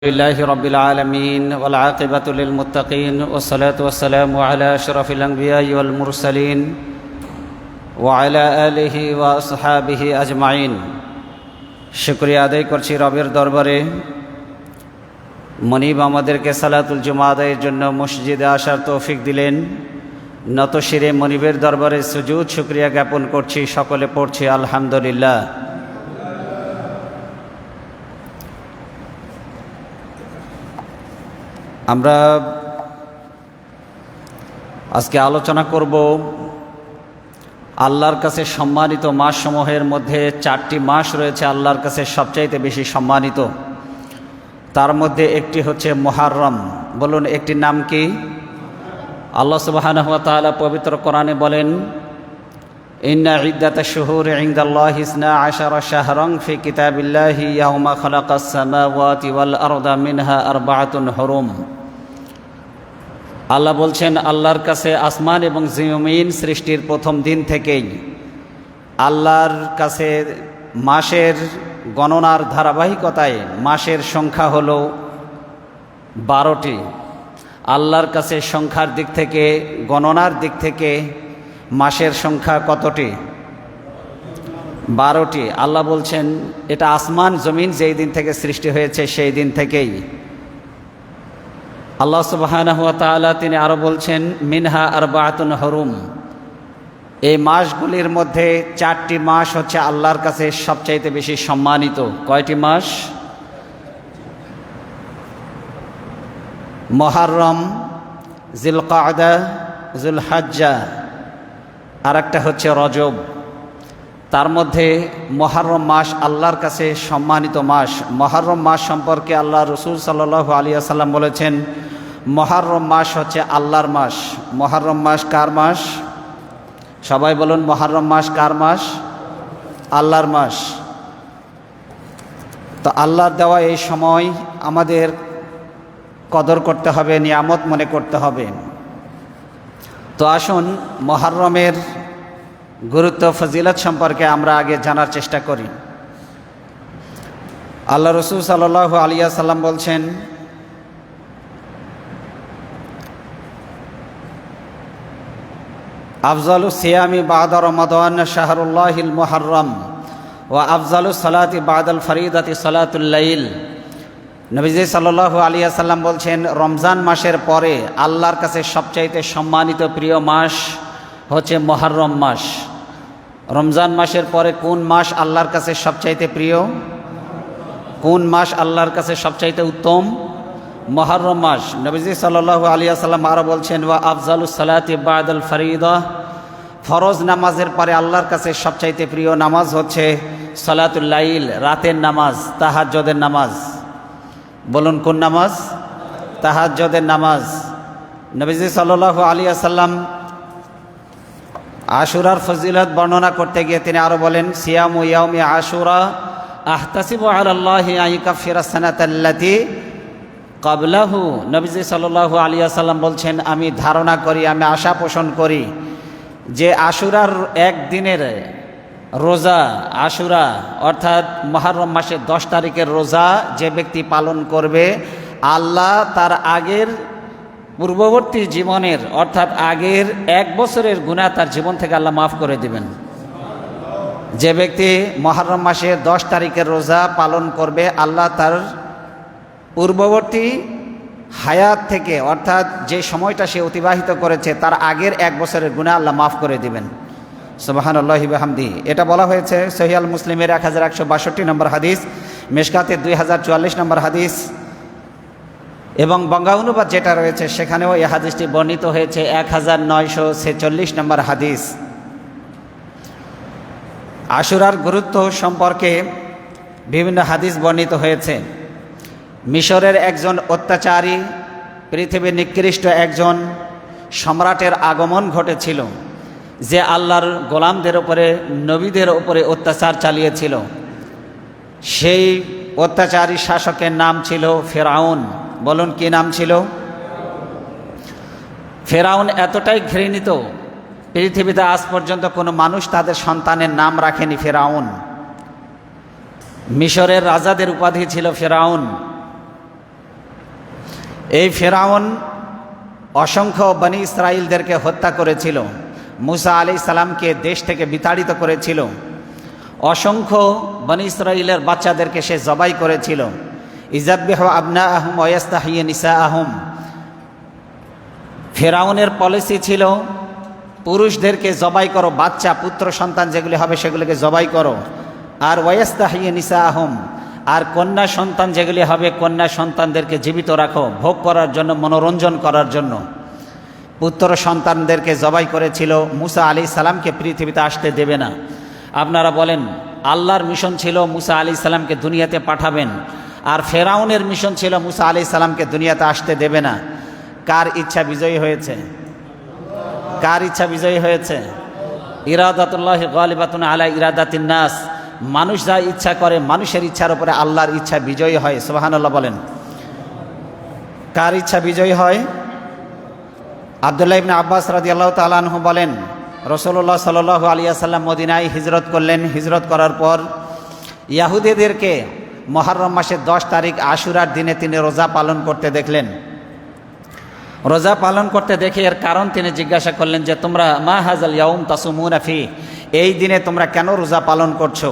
لله رب العالمين والعاقبة للمتقين والصلاة والسلام على أشرف الأنبياء والمرسلين وعلى آله وأصحابه أجمعين শুকরিয়া আদায় করছি রবের দরবারে মনিব আমাদেরকে সালাতুল জুমা আদায়ের জন্য মসজিদে আসার তৌফিক দিলেন। নত শিরে মনিবের দরবারে সুজুদ শুকরিয়া জ্ঞাপন করছি, সকলে পড়ছি আলহামদুলিল্লাহ। আমরা আজকে আলোচনা করব আল্লাহর কাছে সম্মানিত মাসসমূহের মধ্যে চারটি মাস রয়েছে আল্লাহর কাছে সবচাইতে বেশি সম্মানিত। তার মধ্যে একটি হচ্ছে মুহররম। বলুন একটির নাম কি? আল্লাহ সুবহানাহু ওয়া তাআলা পবিত্র কোরআনে বলেন, ইন্না ইদ্দাতাশ শুহুরি ইনদাল্লাহি 12 শাহরান ফি কিতাবিল্লাহি ইয়াওমা খালাকাস সামাওয়াতি ওয়াল আরদা মিনহা আরবাআতুন হুরুম। আল্লাহ বলছেন, আল্লাহর কাছে আসমান এবং জমিন সৃষ্টির প্রথম দিন থেকেই আল্লাহর কাছে মাসের গণনার ধারাবাহিকতায় মাসের সংখ্যা হলো 12টি। আল্লাহর কাছে সংখ্যার দিক থেকে, গণনার দিক থেকে মাসের সংখ্যা কতটি? 12টি। আল্লাহ বলছেন এটা আসমান জমিন যেই দিন থেকে সৃষ্টি হয়েছে সেই দিন থেকেই। আল্লাহ সুবহানাহু ওয়া তাআলা তিনি আরও বলছেন, মিনহা আরবাআতুন হুরুম। এই মাসগুলির মধ্যে চারটি মাস হচ্ছে আল্লাহর কাছে সবচাইতে বেশি সম্মানিত। কয়টি মাস? মুহররম, জিলকাদা, জুলহজ্জা, আর একটা হচ্ছে রজব। তার মধ্যে মুহররম মাস আল্লাহর কাছে সম্মানিত মাস। মুহররম মাস সম্পর্কে আল্লাহ রাসূল সাল্লাল্লাহু আলাইহি ওয়াসাল্লাম বলেছেন, মুহররম মাস হচ্ছে আল্লাহর মাস। মুহররম মাস কার মাস? সবাই বলুন, মুহররম মাস কার মাস? আল্লাহর মাস। তো আল্লাহর দেওয়া এই সময় আমাদের কদর করতে হবে, নিয়ামত মনে করতে হবে। তো আসুন মুহররমের গুরুত্ব ফজিলত সম্পর্কে আমরা আগে জানার চেষ্টা করি। আল্লাহ রাসূল সাল্লাল্লাহু আলাইহি ওয়াসাল্লাম বলছেন, আফজালুস সিয়ামি বা'দা রমাদান শাহরুল্লাহিল মুহররম ওয়া আফজালুস সালাতি বা'দাল ফরিদাতি সালাতুল লাইল। নবীজি সাল্লাল্লাহু আলাইহি ওয়াসাল্লাম বলছেন, রমজান মাসের পরে আল্লাহর কাছে সবচাইতে সম্মানিত প্রিয় মাস হচ্ছে মুহররম মাস। রমজান মাসের পরে কোন মাস আল্লাহর কাছে সবচাইতে প্রিয়? কোন মাস আল্লাহর কাছে সবচাইতে উত্তম? মুহররম মাস। নবীজি সাল্লাল্লাহু আলাইহি ওয়াসাল্লাম আরও বলছেন, ওয়া আফজালুস সালাতি বা'দাল ফরিদা। ফরজ নামাজের পরে আল্লাহর কাছে সবচাইতে প্রিয় নামাজ হচ্ছে সালাতুল লাইল, রাতের নামাজ, তাহাজ্জুদের নামাজ। বলুন কোন নামাজ? তাহাজ্জুদের নামাজ। নবীজি সাল্লাল্লাহু আলাইহি ওয়াসাল্লাম আশুরার ফজিলত বর্ণনা করতে গিয়ে তিনি আরও বলেন, সিয়ামু ইয়াউমি আশুরা আহতাসিবু আলাল্লাহি আন ইউকাফিরাস সানাতাল্লাতী ক্বাবলাহু। নবীজি সাল্লাল্লাহু আলাইহি ওয়াসাল্লাম বলছেন, আমি ধারণা করি, আমি আশা পোষণ করি যে আশুরার একদিনের রোজা, আশুরা অর্থাৎ মুহররম মাসের 10 তারিখের রোজা যে ব্যক্তি পালন করবে, আল্লাহ তার আগের পূর্ববর্তী জীবনের অর্থাৎ আগের 1 বছরের গুনাহ তার জীবন থেকে আল্লাহ মাফ করে দিবেন। যে ব্যক্তি মুহররম মাসের 10 তারিখের রোজা পালন করবে, আল্লাহ তার পূর্ববর্তী হায়াত থেকে অর্থাৎ যে সময়টা সে অতিবাহিত করেছে তার আগের 1 বছরের গুনাহ আল্লাহ মাফ করে দিবেন। সুবহানাল্লাহি ওয়া বিহামদিহি। এটা বলা হয়েছে সহিহ আল মুসলিমের 1162 নম্বর হাদিস, মিশকাতের 2044 নম্বর হাদিস, এবং বঙ্গা অনুবাদ যেটা রয়েছে সেখানেও এই হাদিসটি বর্ণিত হয়েছে 1946 নম্বর হাদিস। আশুরার গুরুত্ব সম্পর্কে বিভিন্ন হাদিস বর্ণিত হয়েছে। মিশরের একজন অত্যাচারী, পৃথিবীর নিকৃষ্ট একজন সম্রাটের আগমন ঘটেছিল, যে আল্লাহর গোলামদের উপরে, নবীদের উপরে অত্যাচার চালিয়েছিল। সেই অত্যাচারী শাসকের নাম ছিল ফেরাউন। বলুন কি নাম ছিল? ফেরাউন এতটাই ঘৃণিত, পৃথিবীতে আজ পর্যন্ত কোনো মানুষ তাদের সন্তানের নাম রাখেনি ফেরাউন। মিশরের রাজাদের উপাধি ছিল ফেরাউন। এই ফেরাউন অসংখ্য বনি ইসরাইলদেরকে হত্যা করেছিল, মুসা আলাইহিস সালামকে দেশ থেকে বিতাড়িত করেছিল, অসংখ্য বনি ইসরাইলের বাচ্চাদেরকে সে জবাই করেছিল। ইযাববিহু আবনাআহুম ওয়া ইস্তাহয়ি নিসাআহুম। ফেরাউনের পলিসি ছিল পুরুষদেরকে জবাই করো, বাচ্চা পুত্র সন্তান যেগুলি হবে সেগুলিকে জবাই করো, আর ওয়া ইস্তাহয়ি নিসাআহুম, আর কন্যা সন্তান যেগুলি হবে কন্যা সন্তানদেরকে জীবিত রাখো, ভোগ করার জন্য, মনোরঞ্জন করার জন্য। পুত্র সন্তানদেরকে জবাই করেছিল, মুসা আলাইহিস সালামকে পৃথিবীতে আসতে দেবে না। আপনারা বলেন, আল্লাহর মিশন ছিল মুসা আলাইহিস সালামকে দুনিয়াতে পাঠাবেন, আর ফেরাউনের মিশন ছিল মুসা আলাইহিস সালামকে দুনিয়াতে আসতে দেবে না। কার ইচ্ছা বিজয়ী হয়েছে? কার ইচ্ছা বিজয়ী হয়েছে? ইরাদাতুল্লাহি গালিবাতুন আলা ইরাদাতিন নাস। মানুষ যা ইচ্ছা করে, মানুষের ইচ্ছার উপরে আল্লাহর ইচ্ছা বিজয়ী হয়। সুবহানাল্লাহ বলেন। কার ইচ্ছা বিজয়ী হয়? আব্দুল্লাহ ইবনে আব্বাস রাদিয়াল্লাহু তাআলা আনহু বলেন, রাসূলুল্লাহ সাল্লাল্লাহু আলাইহি ওয়াসাল্লাম মদিনায় হিজরত করলেন। হিজরত করার পর ইহুদিদেরকে মুহররম মাসের 10 তারিখ আশুরার দিনে তিনি রোজা পালন করতে দেখলেন। রোজা পালন করতে দেখে এর কারণ তিনি জিজ্ঞাসা করলেন যে, তোমরা মা হাযাল ইয়াউম তাসুমুনা ফি, এই দিনে তোমরা কেন রোজা পালন করছো?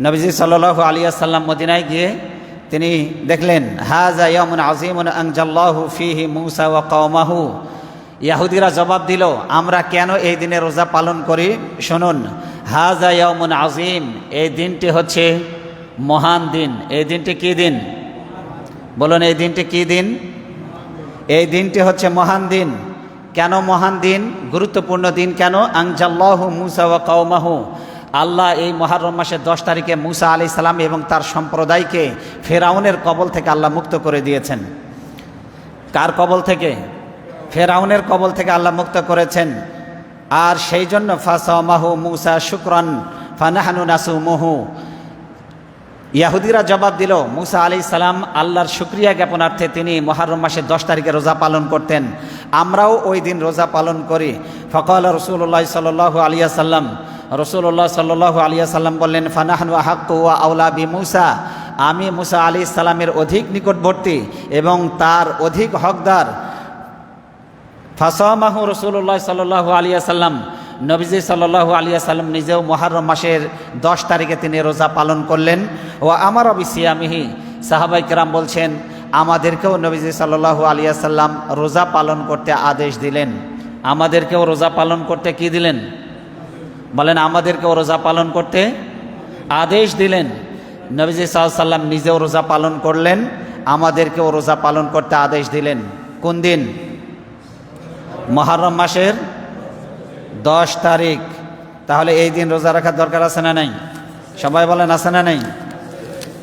নবীজি সাল্লাল্লাহু আলাইহি ওয়াসাল্লাম মদিনায় গিয়ে তিনি দেখলেন, হাযা ইয়াউমুন আযীমুন আনজাল্লাহু ফীহি মূসা ওয়া কওমাহু। ইহুদিরা জবাব দিল, আমরা কেন এই দিনে রোজা পালন করি? শুনুন, হাযা ইয়াউমুন আযীম, এই দিনটি হচ্ছে মহান দিন। এই দিনটি কি দিন? বলুন, এই দিনটি কি দিন? এই দিনটি হচ্ছে মহান দিন। কেন মহান দিন? গুরুত্বপূর্ণ দিন কেন? আনজাল্লাহু মূসা ওয়া কওমাহু, আল্লাহ এই মুহররম মাসের 10 তারিখে মূসা আলাইহিস সালাম এবং তার সম্প্রদায়কে ফেরাউনের কবল থেকে আল্লাহ মুক্ত করে দিয়েছেন। কার কবল থেকে? ফেরাউনের কবল থেকে আল্লাহ মুক্ত করেছেন। আর সেই জন্য ফাসামাহু মূসা শুকরান ফানাহনু নাসুমুহু। ইহুদিরা জবাব দিল, মূসা আলাইহিস সালাম আল্লাহর শুকরিয়া জ্ঞাপনার্থে তিনি মুহররম মাসের 10 তারিখে রোজা পালন করতেন, আমরাও ওই দিন রোজা পালন করি। ফাকাল রাসূলুল্লাহ সাল্লাল্লাহু আলাইহি ওয়াসাল্লাম, রাসূলুল্লাহ সাল্লাল্লাহু আলাইহি ওয়াসাল্লাম বললেন, ফানাহনু আহাক্কু ওয়া আওলা বিমূসা, আমি মূসা আলাইহিস সালামের অধিক নিকটবর্তী এবং তার অধিক হকদার। ফাসামাহু রাসূলুল্লাহ সাল্লাল্লাহু আলাইহি ওয়াসাল্লাম, নবীজি সাল্লাল্লাহু আলাইহি ওয়াসাল্লাম নিজেও মুহররম মাসের 10 তারিখে তিনি রোজা পালন করলেন। ও আমার বিসিয়ামিহি, সাহাবায়ে কেরাম বলছেন, আমাদেরকেও নবীজি সাল্লাল্লাহু আলাইহি ওয়াসাল্লাম রোজা পালন করতে আদেশ দিলেন। আমাদেরকেও রোজা পালন করতে কি দিলেন? বলেন, আমাদেরকেও রোজা পালন করতে আদেশ দিলেন। নবীজি সাল্লাল্লাহু আলাইহি ওয়াসাল্লাম নিজেও রোজা পালন করলেন, আমাদেরকেও রোজা পালন করতে আদেশ দিলেন। কোন দিন? মুহররম মাসের 10 তারিখ। তাহলে এই দিন রোজা রাখার দরকার আছে না নাই? সবাই বলেন, আছে না নাই?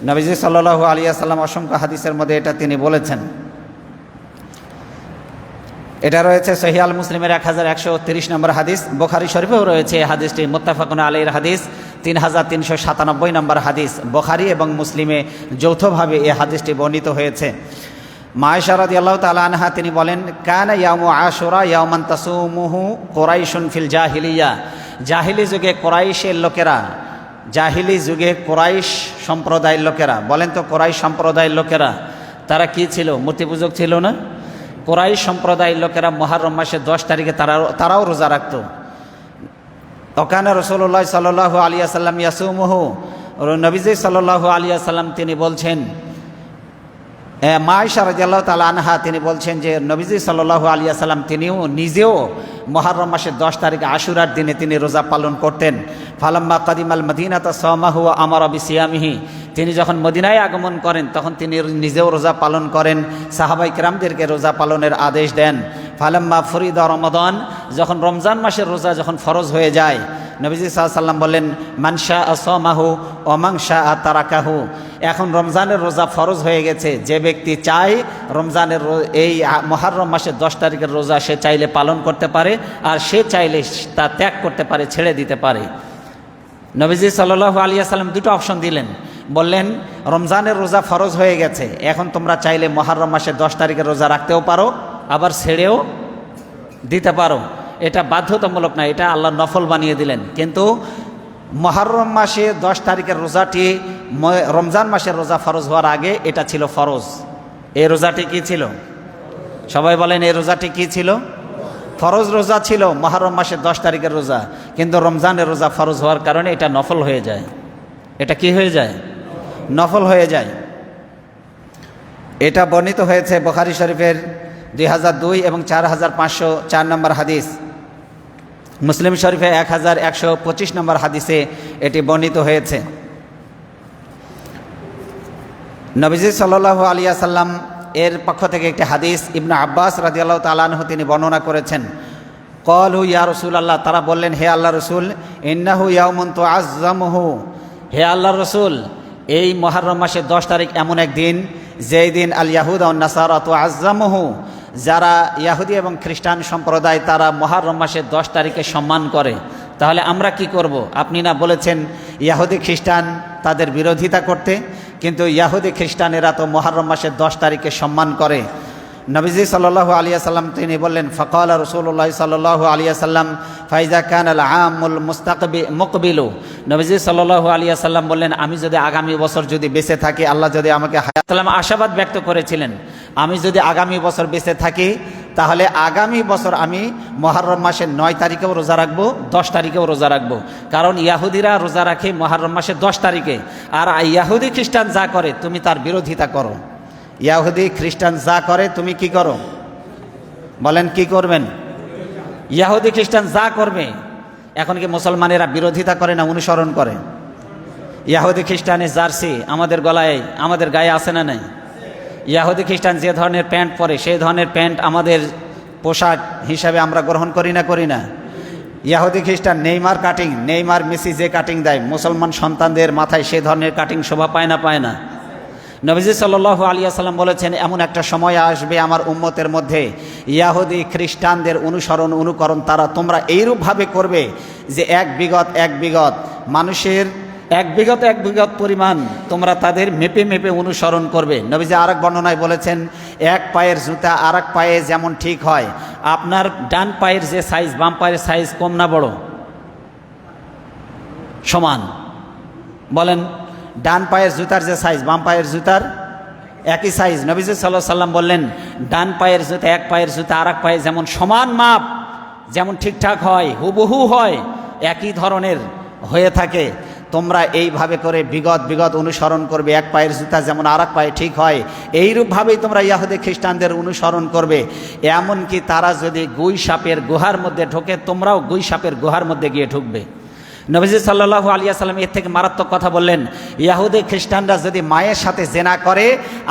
নবীজি সাল্লাল্লাহু আলাইহি ওয়াসাল্লাম অসংখ্য হাদিসের মধ্যে এটা তিনি বলেছেন। এটা রয়েছে সহিহ আল মুসলিমের 1130 নম্বর হাদিস, বুখারী শরীফেও রয়েছে এই হাদিসটি, মুত্তাফাকুন আলাইহির হাদিস 3397 নম্বর হাদিস। বুখারী এবং মুসলিমে যৌথভাবে এই হাদিসটি বর্ণিত হয়েছে। মা আয়েশা রাদিয়াল্লাহু তাআলা আনহা তিনি বলেন, কানা ইয়াউমু আশুরা ইয়াওমান তাসুমুহু কুরাইশুন ফিল জাহিলিয়া। জাহিলি যুগে কুরাইশের লোকেরা, জাহিলি যুগে কুরাইশ সম্প্রদায়ের লোকেরা, বলেন তো কুরাইশ সম্প্রদায়ের লোকেরা তারা কি ছিল? মূর্তি পূজক ছিল না? কুরাইশ সম্প্রদায়ের লোকেরা মুহররম মাসের 10 তারিখে তারাও রোজা রাখত। ওকানা রাসূলুল্লাহ সাল্লাল্লাহু আলাইহি ওয়াসাল্লাম ইয়াসুমুহু, নবীজি সাল্লাল্লাহু আলাইহি ওয়াসাল্লাম তিনি বলছেন, মা আয়েশা রাদিয়াল্লাহু তাআলা আনহা তিনি বলছেন যে নবীজি সাল্লাল্লাহু আলাইহি ওয়াসাল্লাম তিনিও নিজেও মুহররম মাসের 10 তারিখ আশুরার দিনে তিনি রোজা পালন করতেন। ফালাম্মা কাদিমাল মদিনাতা সামাহু ওয়া আমারা বিসিয়ামিহি, তিনি যখন মদিনায় আগমন করেন তখন তিনি নিজেও রোজা পালন করেন, সাহাবায়ে কেরামদেরকে রোজা পালনের আদেশ দেন। ফালাম্মা ফরিদা রমাদান, যখন রমজান মাসের রোজা যখন ফরজ হয়ে যায়, নবীজি সাল্লাল্লাহু আলাইহি ওয়াসাল্লাম বললেন, মান শাআ সামাহু ওয়া মান শাআ তারাকাহু। এখন রমজানের রোজা ফরজ হয়ে গেছে, যে ব্যক্তি চায় রমজানের এই মুহররম মাসের 10 তারিখের রোজা সে চাইলে পালন করতে পারে, আর সে চাইলে তা ত্যাগ করতে পারে, ছেড়ে দিতে পারে। নবীজি সাল্লাল্লাহু আলাইহি ওয়াসাল্লাম দুটো অপশন দিলেন, বললেন রমজানের রোজা ফরজ হয়ে গেছে, এখন তোমরা চাইলে মুহররম মাসের 10 তারিখের রোজা রাখতেও পারো, আবার ছেড়েও দিতে পারো। এটা বাধ্যতামূলক না, এটা আল্লাহ নফল বানিয়ে দিলেন। কিন্তু মুহররম মাসে 10 তারিখের রোজাটি রমজান মাসের রোজা ফরজ হওয়ার আগে এটা ছিল ফরজ। এই রোজাটি কি ছিল? সবাই বলেন এই রোজাটি কি ছিল? ফরজ রোজা ছিল, মুহররম মাসের 10 তারিখের রোজা। কিন্তু রমজানের রোজা ফরজ হওয়ার কারণে এটা নফল হয়ে যায়। এটা কি হয়ে যায়? নফল হয়ে যায়। এটা বর্ণিত হয়েছে বুখারী শরীফের 2002 এবং 4504 নম্বর হাদিস, মুসলিম শরীফে 1125 নম্বর হাদিসে এটি বর্ণিত হয়েছে। নবীজি সাল্লাল্লাহু আলাইহি ওয়াসাল্লাম এর পক্ষ থেকে একটি হাদিস ইবনে আব্বাস রাদিয়াল্লাহু তাআলা আনহু তিনি বর্ণনা করেছেন। ক্বালু ইয়া রাসূলুল্লাহ, তারা বললেন হে আল্লাহর রাসূল, ইন্নাহু ইয়াউমুন তুআজ্জামুহু, হে আল্লাহর রাসূল, এই মুহররম মাসের 10 তারিখ এমন এক দিন যেই দিন আল ইয়াহুদ ওয়ান নাসারা তুআজ্জামুহু, যারা ইহুদি এবং খ্রিস্টান সম্প্রদায় তারা মুহররম মাসের 10 তারিখে সম্মান করে। তাহলে আমরা কি করব? আপনি না বলেছেন ইহুদি খ্রিস্টান তাদের বিরোধিতা করতে, কিন্তু ইহুদি খ্রিস্টানেরা তো মুহররম মাসের 10 তারিখে সম্মান করে। নবীজি সাল্লাল্লাহু আলাইহি ওয়াসাল্লাম তিনি বললেন, ফাকালা রাসূলুল্লাহ সাল্লাল্লাহু আলাইহি ওয়াসাল্লাম ফাইজা কানাল আমুল মুকবিলু, নবীজি সাল্লাল্লাহু আলাইহি ওয়াসাল্লাম বললেন, আমি যদি আগামী বছর যদি বেঁচে থাকি, আল্লাহ যদি আমাকে হায়াত, আশাবাদ ব্যক্ত করেছিলেন, আমি যদি আগামী বছর বেঁচে থাকি তাহলে আগামী বছর আমি মুহররম মাসের 9 তারিখেও রোজা রাখবো, 10 তারিখেও রোজা রাখবো। কারণ ইহুদিরা রোজা রাখে মুহররম মাসের 10 তারিখে, আর ইহুদি খ্রিস্টান যা করে তুমি তার বিরোধিতা করো। ইহুদি খ্রিস্টান যা করে তুমি কি করো? বলেন কি করবেন? ইহুদি খ্রিস্টান যা করবে, এখন কি মুসলমানেরা বিরোধিতা করে না অনুসরণ করে? ইহুদি খ্রিস্টানের জার্সি আমাদের গলায়, আমাদের গায়ে আছে না নাই? ইহুদি খ্রিস্টান যে ধরনের প্যান্ট পরে সেই ধরনের প্যান্ট আমাদের পোশাক হিসাবে আমরা গ্রহণ করি না? ইহুদি খ্রিস্টান নেইমার কাটিং, নেইমার মেসি যে কাটিং দেয়, মুসলমান সন্তানদের মাথায় সেই ধরনের কাটিং শোভা পায় না? নবীজি সাল্লাল্লাহু আলাইহি ওয়াসাল্লাম বলেছেন, এমন একটা সময় আসবে আমার উম্মতের মধ্যে ইহুদি খ্রিস্টানদের অনুকরণ তোমরা এইরূপভাবে করবে যে এক বিগত মানুষের এক বিগত পরিমাণ তোমরা তাদের মেপে অনুসরণ করবে। নবীজি আরেক বর্ণনায় বলেছেন, এক পায়ের জুতা আরেক পায়ে যেমন ঠিক হয়, আপনার ডান পায়ের যে সাইজ বাম পায়ের সাইজ কম না বড়? সমান। বলেন, ডান পায়ের জুতার যে সাইজ বাম পায়ের জুতার একই সাইজ। নবীজি সাল্লাল্লাহু আলাইহি ওয়াসাল্লাম বললেন, ডান পায়ের জুতা এক পায়ের জুতা আরেক পায়ে যেমন সমান মাপ, যেমন ঠিকঠাক হয়, হুবহু হয়, একই ধরনের হয়ে থাকে, তোমরা এইভাবে করে বিগত অনুসরণ করবে। এক পায়ের জুতা যেমন আরেক পায়ে ঠিক হয়, এইরূপভাবেই তোমরা ইহুদি খ্রিস্টানদের অনুসরণ করবে। এমনকি তারা যদি গুই সাপের গুহার মধ্যে ঢোকে, তোমরাও গুই সাপের গুহার মধ্যে গিয়ে ঢুকবে। নবীজি সাল্লাল্লাহু আলাইহি ওয়াসাল্লাম এর থেকে মারাত্মক কথা বললেন, ইহুদি খ্রিস্টানরা যদি মায়ের সাথে জেনা করে,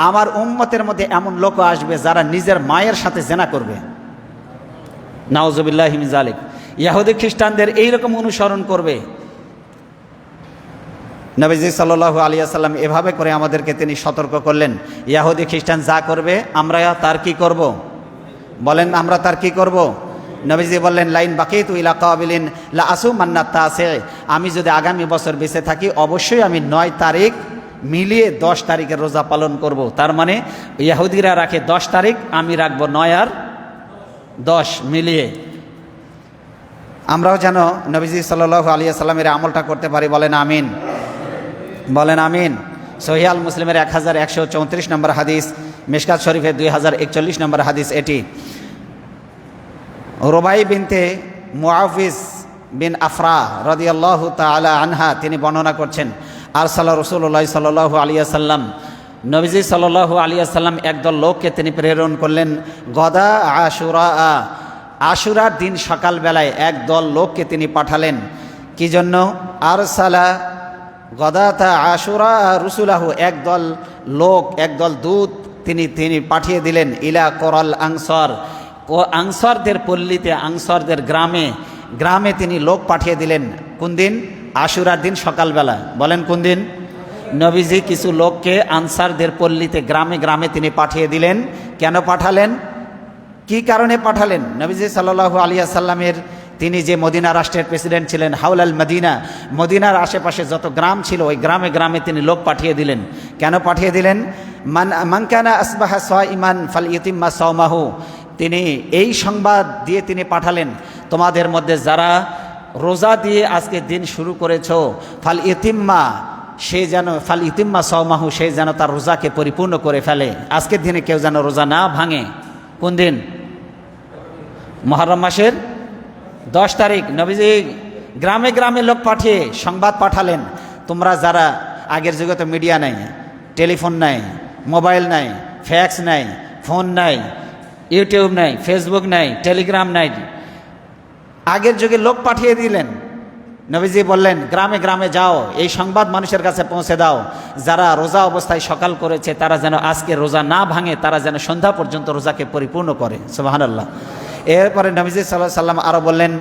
আমার উম্মতের মধ্যে এমন লোক আসবে যারা নিজের মায়ের সাথে জেনা করবে। নাউজুবিল্লাহি মিন যালিক। ইহুদি খ্রিস্টানদের এইরকম অনুসরণ করবে। নবীজি সাল্লাল্লাহু আলাইহি ওয়াসাল্লাম এভাবে করে আমাদেরকে তিনি সতর্ক করলেন, ইহুদি খ্রিস্টান যা করবে আমরা তার কি করব? বলেন, আমরা তার কি করব? নবীজি বললেন, লাইন বাকিতু ইলা কাবিলিন লা আসুমান্না তাসি, আমি যদি আগামী বছর বেঁচে থাকি অবশ্যই আমি 9 তারিখ মিলিয়ে 10 তারিখের রোজা পালন করব। তার মানে ইহুদিরা রাখে 10 তারিখ, আমি রাখবো 9 আর 10 মিলিয়ে। আমরাও যেন নবীজি সাল্লাল্লাহু আলাইহি ওয়াসাল্লামের আমলটা করতে পারি। বলেন আমিন, বলেন আমিন। সহিহ আল মুসলিমের 1134 নম্বর হাদিস, মিশকাত শরীফের 2041 নম্বর হাদিস এটি। রুবাই বিনতে মুআফিজ বিন আফরা রাদিয়াল্লাহু তাআলা আনহা তিনি বর্ণনা করছেন, আরসালা রাসূলুল্লাহ সাল্লাল্লাহু আলাইহি ওয়াসাল্লাম, নবীজি সাল্লাল্লাহু আলাইহি ওয়াসাল্লাম একদল লোককে তিনি প্রেরণ করলেন। গদা আশুরা, আশুরার দিন সকালবেলায় একদল লোককে তিনি পাঠালেন। কি জন্য? আরসালা গদাতা আশুরা রুসুলাহু, একদল লোক, একদল দূত তিনি পাঠিয়ে দিলেন ইলা কোরাল আনসার, ও আনসারদের পল্লীতে, আনসারদের গ্রামে তিনি লোক পাঠিয়ে দিলেন। কোন দিন? আশুরার দিন সকালবেলা। বলেন কোন দিন? নবীজি কিছু লোককে আনসারদের পল্লীতে গ্রামে তিনি পাঠিয়ে দিলেন। কেন পাঠালেন? কি কারণে পাঠালেন? নবীজি সাল্লাল্লাহু আলাইহি ওয়াসাল্লামের তিনি যে মদিনা রাষ্ট্রের প্রেসিডেন্ট ছিলেন, হাওলাল মদিনা, মদিনার আশেপাশে যত গ্রাম ছিল ওই গ্রামে তিনি লোক পাঠিয়ে দিলেন। কেন পাঠিয়ে দিলেন? মান কানা আসবাহা সাইমান ফালইউতিম্মা সাওমাহু, তিনি এই সংবাদ দিয়ে তিনি পাঠালেন, তোমাদের মধ্যে যারা রোজা দিয়ে আজকে দিন শুরু করেছ, ফালইউতিম্মা সাওমাহু, সে যেন তার রোজাকে পরিপূর্ণ করে ফেলে। আজকের দিনে কেউ যেন রোজা না ভাঙে। কোন দিন? মুহররম মাসের 10 তারিখ। নবীজি গ্রামে গ্রামে লোক পাঠিয়ে সংবাদ পাঠালেন, তোমরা যারা, আগের যুগে তো মিডিয়া নাই, টেলিফোন নাই, মোবাইল নাই, ফ্যাক্স নাই, ফোন নাই, ইউটিউব নাই, ফেসবুক নাই, টেলিগ্রাম নাই, আগের যুগে লোক পাঠিয়ে দিলেন। নবীজি বললেন, গ্রামে গ্রামে যাও, এই সংবাদ মানুষের কাছে পৌঁছে দাও, যারা রোজা অবস্থায় সকাল করেছে তারা যেন আজকে রোজা না ভাঙে, তারা যেন সন্ধ্যা পর্যন্ত রোজাকে পরিপূর্ণ করে। সুবহানাল্লাহ। এরপরে নবীজি সাল্লাল্লাহু আলাইহি সাল্লাম আরও বললেন,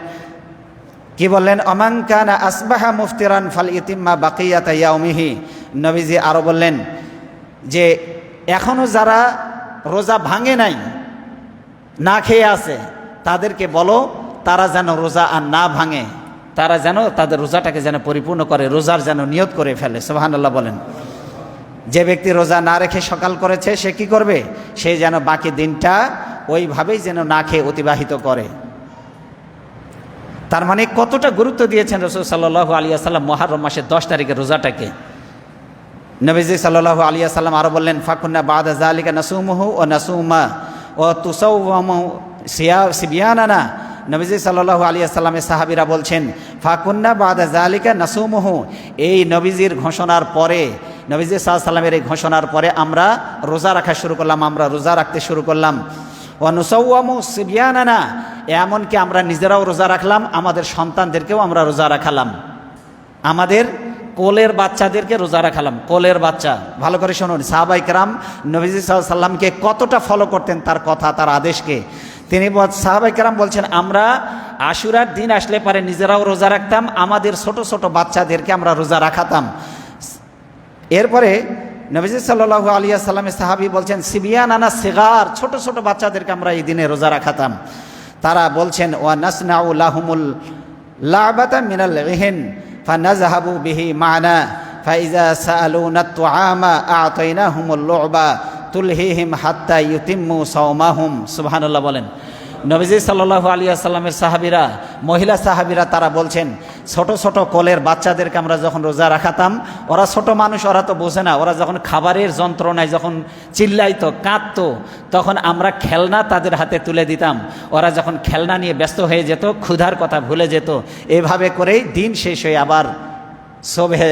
কি বললেন? অমান কানা আসবাহা মুফতিরান ফাল ইতিম্মা বাকিয়াতা ইয়াউমিহি। নবীজি আরও বললেন যে এখনও যারা রোজা ভাঙে নাই, না খেয়ে আছে, তাদেরকে বলো তারা যেন রোজা আর না ভাঙে, তারা যেন তাদের রোজাটাকে যেন পরিপূর্ণ করে, রোজার যেন নিয়ত করে ফেলে। সুবহানাল্লাহ বলেন। যে ব্যক্তি রোজা না রেখে সকাল করেছে সে কি করবে? সে যেন বাকি দিনটা ওইভাবেই যেন না খেয়ে অতিবাহিত করে। তার মানে কতটা গুরুত্ব দিয়েছেন রাসূল সাল্লাল্লাহু আলাইহি ওয়াসাল্লাম মুহররম মাসের 10 তারিখের রোজাটাকে। নবীজি সাল্লাল্লাহু আলাইহি ওয়াসাল্লাম আরও বললেন, ফাকুন্না বাদা যালিকা নাসুমুহু ও নাসুমা ও তুসাওয়ামু সিবিয়ানানা। নবীজি সাল্লাল্লাহু আলাইহি ওয়াসাল্লামের সাহাবীরা বলছেন, ফাকুন্না বাদা যালিকা নাসুমুহু, এই নবীজির ঘোষণার পরে, নবীজি সাল্লাল্লাহু আলাইহি ওয়াসাল্লামের এই ঘোষণার পরে আমরা রোজা রাখা শুরু করলাম, আমরা রোজা রাখতে শুরু করলাম। ও নুসাওয়ামু সিবিয়ানানা, এমনকি আমরা নিজেরাও রোজা রাখলাম, আমাদের সন্তানদেরকেও আমরা রোজা রাখালাম, আমাদের কোলের বাচ্চাদেরকে রোজা রাখালাম। কোলের বাচ্চা, ভালো করে শুনুন, সাহাবায়ে কেরাম নবীজি সাল্লাল্লাহু আলাইহি ওয়াসাল্লামকে কতটা ফলো করতেন, তার কথা, তার আদেশকে। তিনি সাহাবায়ে কেরাম বলছেন, আমরা আশুরার দিন আসলে পারে নিজেরাও রোজা রাখতাম, আমাদের ছোট ছোট বাচ্চাদেরকে আমরা রোজা রাখাতাম। এরপরে নবীজি সাল্লাল্লাহু আলাইহি ওয়াসাল্লামের সাহাবী বলছেন, সিবিয়ানানা সিগার, ছোট ছোট বাচ্চাদেরকে আমরা এই দিনে রোজা রাখাতাম। তারা বলছেন, ওয়া নাসনাউ লাহুমুল লাবাতা মিনাল ইহিন ফানাযহাবু বিহি মা'না ফাইজা সাআলুনা তুআমা আ'তাইনাহুমুল লু'বা তুলহিহিম হাত্তা ইউতিম্মু সাওমাহুম। সুবহানাল্লাহ বলেন। নবীজি সাল্লাল্লাহু আলাইহি ওয়াসাল্লামের সাহাবীরা, মহিলা সাহাবীরা, তারা বলছেন, ছোট ছোট কোলের বাচ্চাদেরকে আমরা যখন রোজা রাখাতাম, ওরা ছোট মানুষ, ওরা তো বোঝে না, ওরা যখন খাবারের যন্ত্রণায় যখন চিল্লাইতো, কাঁদতো, তখন আমরা খেলনা তাদের হাতে তুলে দিতাম, ওরা যখন খেলনা নিয়ে ব্যস্ত হয়ে যেত, ক্ষুধার কথা ভুলে যেত। এভাবে করেই দিন শেষ হয়ে আবার শোভে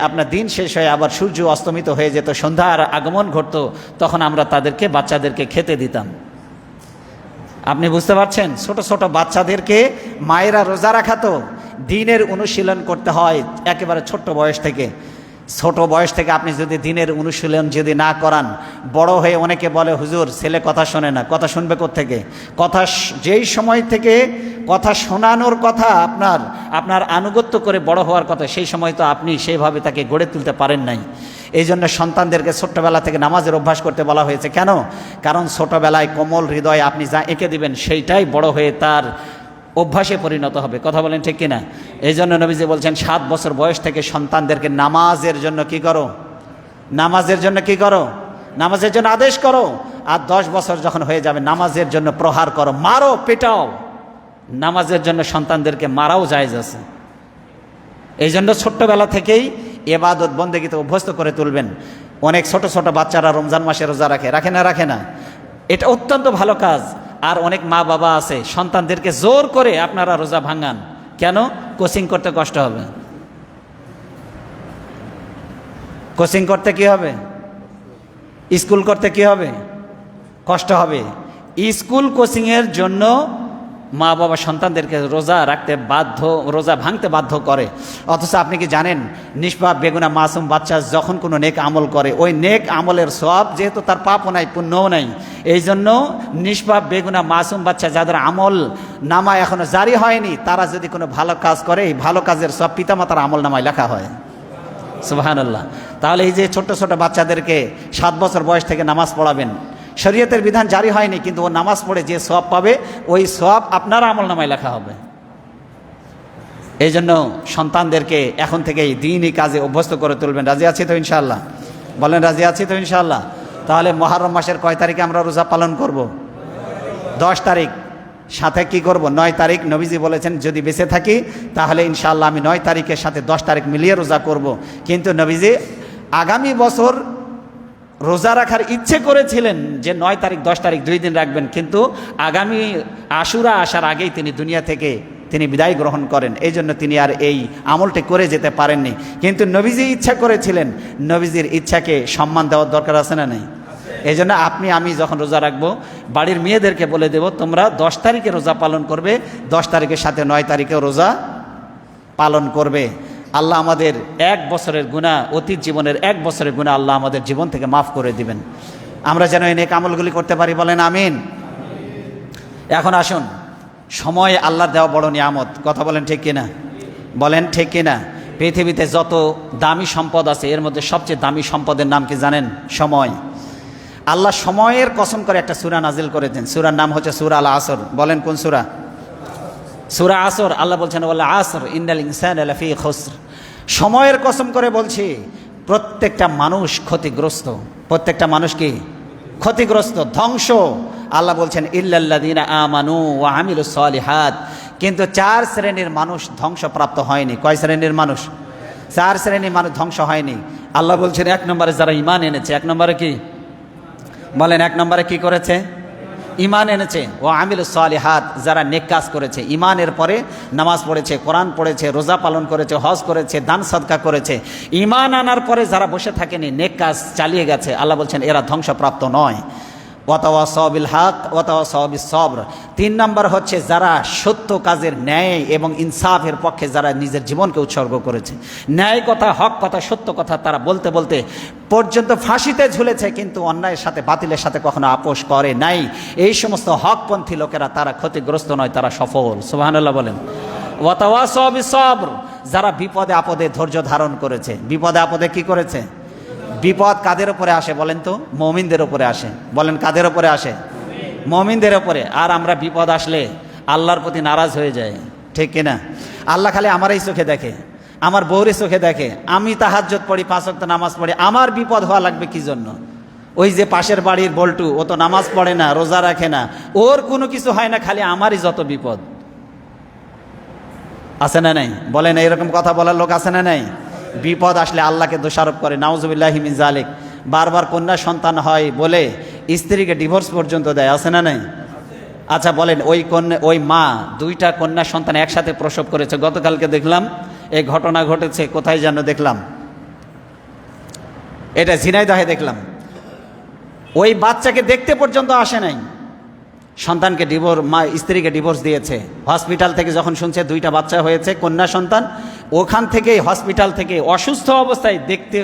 আপনার দিন শেষ হয়ে আবার সূর্য অস্তমিত হয়ে যেত, সন্ধ্যার আগমন ঘটতো, তখন আমরা তাদেরকে, বাচ্চাদেরকে খেতে দিতাম। আপনি বুঝতে পারছেন? ছোট ছোট বাচ্চাদেরকে মায়েরা রোজা রাখাতো। দিনের অনুশীলন করতে হয় একেবারে ছোট্ট বয়স থেকে। ছোট বয়স থেকে আপনি যদি দিনের অনুশীলন যদি না করান, বড় হয়ে অনেকে বলে, হুজুর ছেলে কথা শোনে না। কথা শুনবে কোত্থেকে? কথা যেই সময় থেকে কথা শোনানোর কথা, আপনার আনুগত্য করে বড় হওয়ার কথা, সেই সময় তো আপনি সেইভাবে তাকে গড়ে তুলতে পারেন নাই। এই জন্য সন্তানদেরকে ছোট্টবেলা থেকে নামাজের অভ্যাস করতে বলা হয়েছে। কেন? কারণ ছোটবেলায় কোমল হৃদয় আপনি যা এঁকে দিবেন, সেইটাই বড় হয়ে তার অভ্যাসে পরিণত হবে। কথা বলেন ঠিক কিনা? এই জন্য নবীজি বলছেন, 7 বছর বয়স থেকে সন্তানদেরকে নামাজের জন্য কি করো? নামাজের জন্য কি করো? নামাজের জন্য আদেশ করো। আর 10 বছর যখন হয়ে যাবে, নামাজের জন্য প্রহার করো, মারো, পেটাও। নামাজের জন্য সন্তানদেরকে মারাও জায়েজ আছে। এই জন্য ছোট্টবেলা থেকেই ইবাদত বন্দেগীতে অভ্যস্ত করে তুলবেন। অনেক ছোট ছোট বাচ্চারা রমজান মাসে রোজা রাখে, রাখে না? রাখে না? এটা অত্যন্ত ভালো কাজ। আর অনেক মা বাবা আছে, সন্তানদেরকে জোর করে আপনারা রোজা ভাঙান। কেন? কোচিং করতে কষ্ট হবে। কোচিং করতে কি হবে? স্কুল করতে কি হবে? কষ্ট হবে। স্কুল কোচিংয়ের জন্য মা বাবা সন্তানদেরকে রোজা রাখতে বাধ্য, রোজা ভাঙতে বাধ্য করে। অথচ আপনি কি জানেন, নিষ্পাপ বেগুনা মাসুম বাচ্চা যখন কোনো নেক আমল করে, ওই নেক আমলের সওয়াব, যেহেতু তার পাপও নাই, পুণ্যও নাই, এই জন্য নিষ্পাপ বেগুনা মাসুম বাচ্চা যাদের আমল নামা এখনো জারি হয়নি, তারা যদি কোনো ভালো কাজ করে, এই ভালো কাজের সব পিতামাতার আমল নামায় লেখা হয়। সুবহানাল্লাহ। তাহলে এই যে ছোট ছোট বাচ্চাদেরকে 7 বছর বয়স থেকে নামাজ পড়াবেন, শরীয়তের বিধান জারি হয়নি, কিন্তু ও নামাজ পড়ে যে সওয়াব পাবে, ওই সওয়াব আপনার আমলনামায় লেখা হবে। এই জন্য সন্তানদেরকে এখন থেকেই দ্বীনি কাজে অভ্যস্ত করে তুলবেন। রাজি আছি তো ইনশাআল্লাহ? বলেন, রাজি আছি তো ইনশাআল্লাহ? তাহলে মুহররম মাসের কয় তারিখে আমরা রোজা পালন করব? 10 তারিখ। সাথে কি করব? 9 তারিখ। নবীজি বলেছেন, যদি বেঁচে থাকি তাহলে ইনশাআল্লাহ আমি 9 তারিখের সাথে 10 তারিখ মিলিয়ে রোজা করব। কিন্তু নবীজি আগামী বছর রোজা রাখার ইচ্ছে করেছিলেন যে 9 তারিখ 10 তারিখ 2 দিন রাখবেন, কিন্তু আগামী আশুরা আসার আগেই তিনি দুনিয়া থেকে তিনি বিদায় গ্রহণ করেন। এই জন্য তিনি আর এই আমলটি করে যেতে পারেননি। কিন্তু নবীজি ইচ্ছা করেছিলেন, নবীজির ইচ্ছাকে সম্মান দেওয়ার দরকার আছে না নেই? এই জন্য আপনি আমি যখন রোজা রাখবো, বাড়ির মেয়েদেরকে বলে দেব তোমরা 10 তারিখে রোজা পালন করবে, 10 তারিখের সাথে 9 তারিখেও রোজা পালন করবে। আল্লাহ আমাদের 1 বছরের গুনাহ, অতীত জীবনের 1 বছরের গুনাহ আল্লাহ আমাদের জীবন থেকে মাফ করে দিবেন। আমরা যেন এই নেক আমলগুলি করতে পারি, বলেন আমিন। এখন আসুন, সময় আল্লাহর দেওয়া বড় নিয়ামত, কথা বলেন ঠিক কিনা? বলেন ঠিক কিনা? পৃথিবীতে যত দামি সম্পদ আছে এর মধ্যে সবচেয়ে দামি সম্পদের নাম কি জানেন? সময়। আল্লাহ সময়ের কসম করে একটা সূরা নাজিল করেছেন, সূরার নাম হচ্ছে সূরা আল আসর। বলেন কোন সূরা? সূরা আসর। আল্লাহ বলছেন ওয়াল আসর ইন্নাল ইনসানা লাফি খুসর। সময়ের কসম করে বলছি, প্রত্যেকটা মানুষ ক্ষতিগ্রস্ত। প্রত্যেকটা মানুষ কি ক্ষতিগ্রস্ত, ধ্বংস। আল্লাহ বলছেন ইল্লাল্লাযীনা আমানু ওয়া আমিলুস সালিহাত। কিন্তু 4 শ্রেণীর মানুষ ধ্বংসপ্রাপ্ত হয়নি। কয় শ্রেণীর মানুষ? 4 শ্রেণীর মানুষ ধ্বংস হয়নি। আল্লাহ বলছেন 1 নম্বরে যারা ঈমান এনেছে। 1 নম্বরে কি বলেন? 1 নম্বরে কি করেছে? ঈমান এনেছে। ও আমিলুস সালিহাত, যারা নেক কাজ করেছে, ঈমানের পরে নামাজ পড়েছে, কোরআন পড়েছে, রোজা পালন করেছে, হজ করেছে, দান সদকা করেছে। ঈমান আনার পরে যারা বসে থাকেনি, নেক কাজ চালিয়ে গেছে, আল্লাহ বলছেন এরা ধ্বংসপ্রাপ্ত নয়। ওয়াতাওয়াসাউ বিল হক ওয়াতাওয়াসাউ বিস সবর। 3 নম্বর হচ্ছে যারা সত্য কাজের, ন্যায় এবং ইনসাফের পক্ষে যারা নিজের জীবনকে উৎসর্গ করেছে। ন্যায় কথা, হক কথা, সত্য কথা তারা বলতে বলতে পর্যন্ত ফাঁসিতে ঝুলেছে, কিন্তু অন্যায়ের সাথে, বাতিলের সাথে কখনো আপোষ করে নাই। এই সমস্ত হকপন্থী লোকেরা তারা ক্ষতিগ্রস্ত নয়, তারা সফল। সুবহানাল্লাহ বলেন। ওয়াতাওয়াসাউ বিস সবর, যারা বিপদে আপদে ধৈর্য ধারণ করেছে। বিপদে আপদে কি করেছে? বিপদ কাদের উপরে আসে বলেন তো? মুমিনদের উপরে আসে। বলেন কাদের উপরে আসে? মুমিনদের উপরে। আর আমরা বিপদ আসলে আল্লাহর প্রতি নারাজ হয়ে যায়, ঠিক কিনা? আল্লাহ খালি আমারই চোখে দেখে, আমার বউরের চোখে দেখে। আমি তাহাজ্জুদ পড়ি, 5 ওয়াক্ত নামাজ পড়ি, আমার বিপদ হওয়া লাগবে কি জন্য? ওই যে পাশের বাড়ির বল্টু, ও তো নামাজ পড়ে না, রোজা রাখে না, ওর কোনো কিছু হয় না, খালি আমারই যত বিপদ। আছে না নাই? বলেন এইরকম কথা বলার লোক আছে না নাই? বিপদ আসলে আল্লাহকে দোষারোপ করে, নাউজুবিল্লাহি মিন যালিক। বারবার কন্যা সন্তান হয় বলে স্ত্রীকে ডিভোর্স পর্যন্ত দেয়, আছে না নাই? আচ্ছা বলেন, ওই মা 2টা কন্যা সন্তান একসাথে প্রসব করেছে। গতকালকে দেখলাম এই ঘটনা ঘটেছে, কোথায় যেন দেখলাম, এটা ঝিনাইদহে দেখলাম। ওই বাচ্চাকে দেখতে পর্যন্ত আসে নাই, সন্তানকে স্ত্রীকে ডিভোর্স দিয়েছে। হসপিটাল থেকে যখন শুনছে 2টা বাচ্চা হয়েছে, কন্যা সন্তান, ওখান থেকে হসপিটাল থেকে অসুস্থ অবস্থায় দেখতে